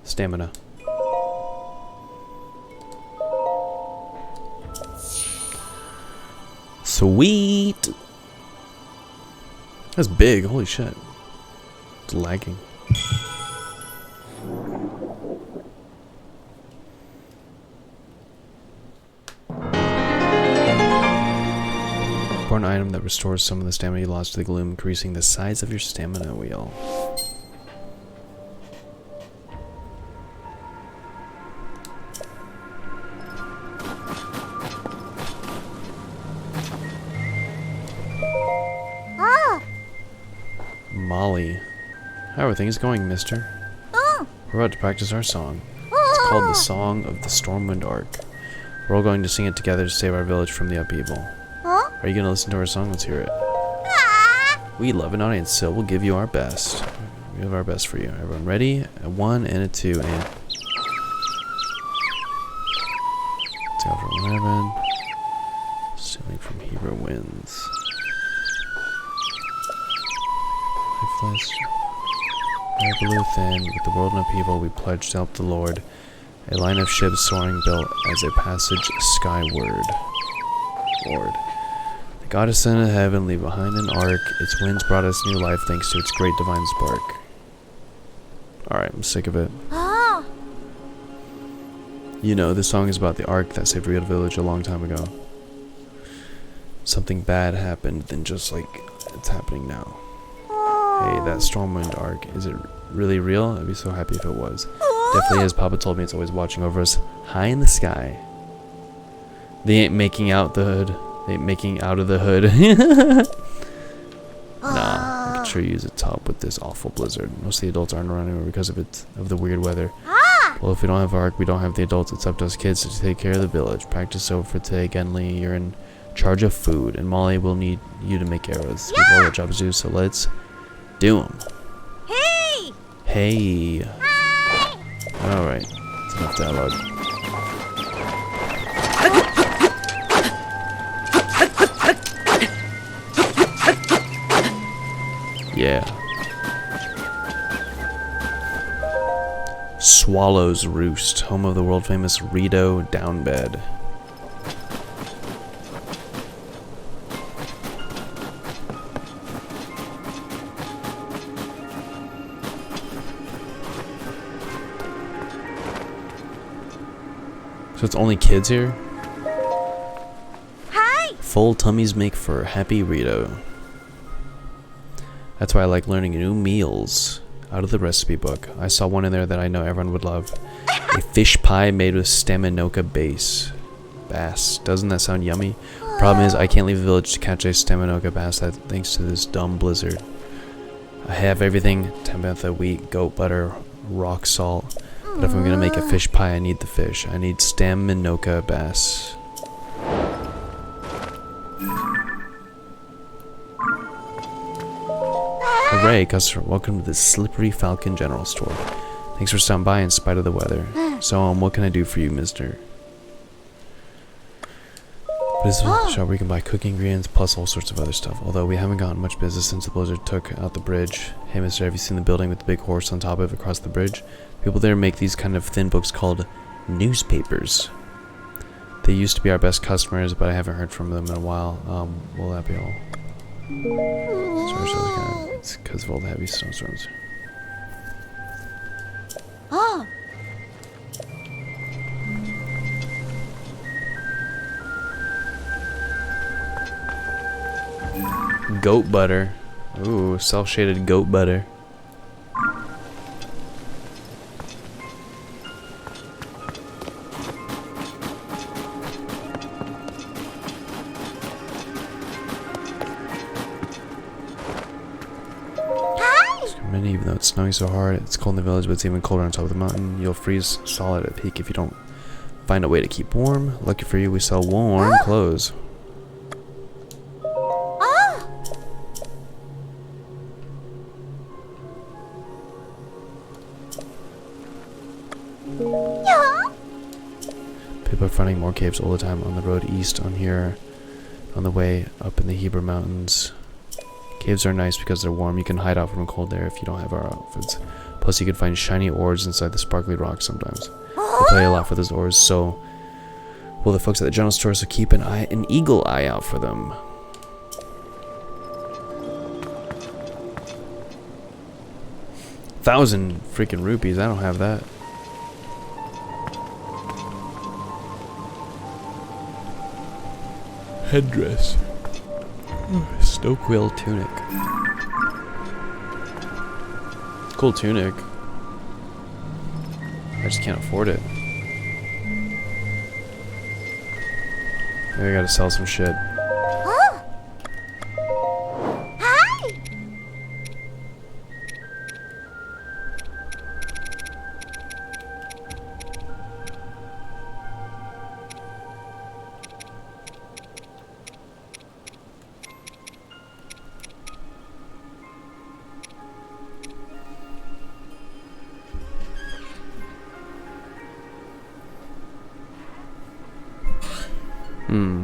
Stamina. Sweet! That's big, holy shit. It's lagging. Important item that restores some of the stamina you lost to the gloom, increasing the size of your stamina wheel. Molly. How are things going, mister? We're about to practice our song. It's called the Song of the Stormwind Arc. We're all going to sing it together to save our village from the upheaval. Are you going to listen to our song? Let's hear it. We love an audience, so we'll give you our best. We have our best for you. Everyone ready? A 1 and a 2 and... Tail from heaven. Sailing from Hebrew winds. Lifeless. Air below thin, with the world in upheaval, we pledge to help the Lord. A line of ships soaring built as a passage skyward. Lord. The goddess sent to heaven, leave behind an ark. Its winds brought us new life thanks to its great divine spark. Alright, I'm sick of it. You know, this song is about the ark that saved Real Village a long time ago. Something bad happened, then just like it's happening now. Hey, that Stormwind Arc, is it really real? I'd be so happy if it was. Definitely is. Papa told me it's always watching over us high in the sky. They ain't making out the hood. They ain't making out of the hood. Nah, I could sure use a top with this awful blizzard. Most of the adults aren't around anymore because of the weird weather. Well, if we don't have Arc, we don't have the adults. It's up to us kids to take care of the village. Practice over for today. Genly, you're in charge of food, and Molly will need you to make arrows. Give all the jobs to do, so let's do them. Hey! Hey. Hi! Alright. That's enough dialogue. Yeah. Swallow's Roost, home of the world famous Rito Downbed. So it's only kids here? Hi! Full tummies make for happy Rito. That's why I like learning new meals out of the recipe book. I saw one in there that I know everyone would love. A fish pie made with staminoka base. Bass. Doesn't that sound yummy? Problem is, I can't leave the village to catch a Staminoka bass thanks to this dumb blizzard. I have everything: Tabitha, wheat, goat butter, rock salt. But if I'm gonna make a fish pie, I need the fish. I need Staminoka bass. Hooray, customer. Welcome to the Slippery Falcon General Store. Thanks for stopping by in spite of the weather. So, what can I do for you, mister? This is a shop where you can buy cooking ingredients plus all sorts of other stuff. Although we haven't gotten much business since the blizzard took out the bridge. Hey mister, have you seen the building with the big horse on top of it across the bridge? People there make these kind of thin books called newspapers. They used to be our best customers, but I haven't heard from them in a while. Will that be all? Sorry, it's because of all the heavy snowstorms. Oh. Goat butter. Ooh, self-shaded goat butter. Even though it's snowing so hard, it's cold in the village, but it's even colder on top of the mountain. You'll freeze solid at peak if you don't find a way to keep warm. Lucky for you, we sell warm clothes. People are finding more caves all the time on the road east on here, on the way up in the Hebrew Mountains. Caves are nice because they're warm. You can hide out from cold air if you don't have our outfits. Plus, you can find shiny ores inside the sparkly rocks sometimes. We play a lot for those ores, so well, the folks at the general store, so keep an eagle eye out for them. 1,000 freaking rupees. I don't have that. Headdress. Snow quill tunic. Cool tunic. I just can't afford it. Maybe I gotta sell some shit.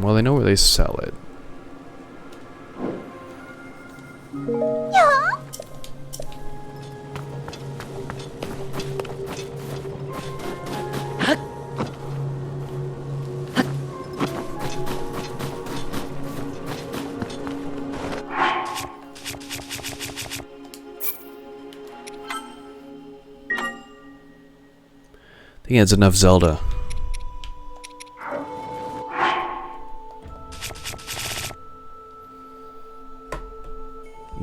Well, I know where they sell it. I think it's enough Zelda.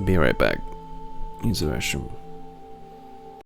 Be right back. Use the restroom.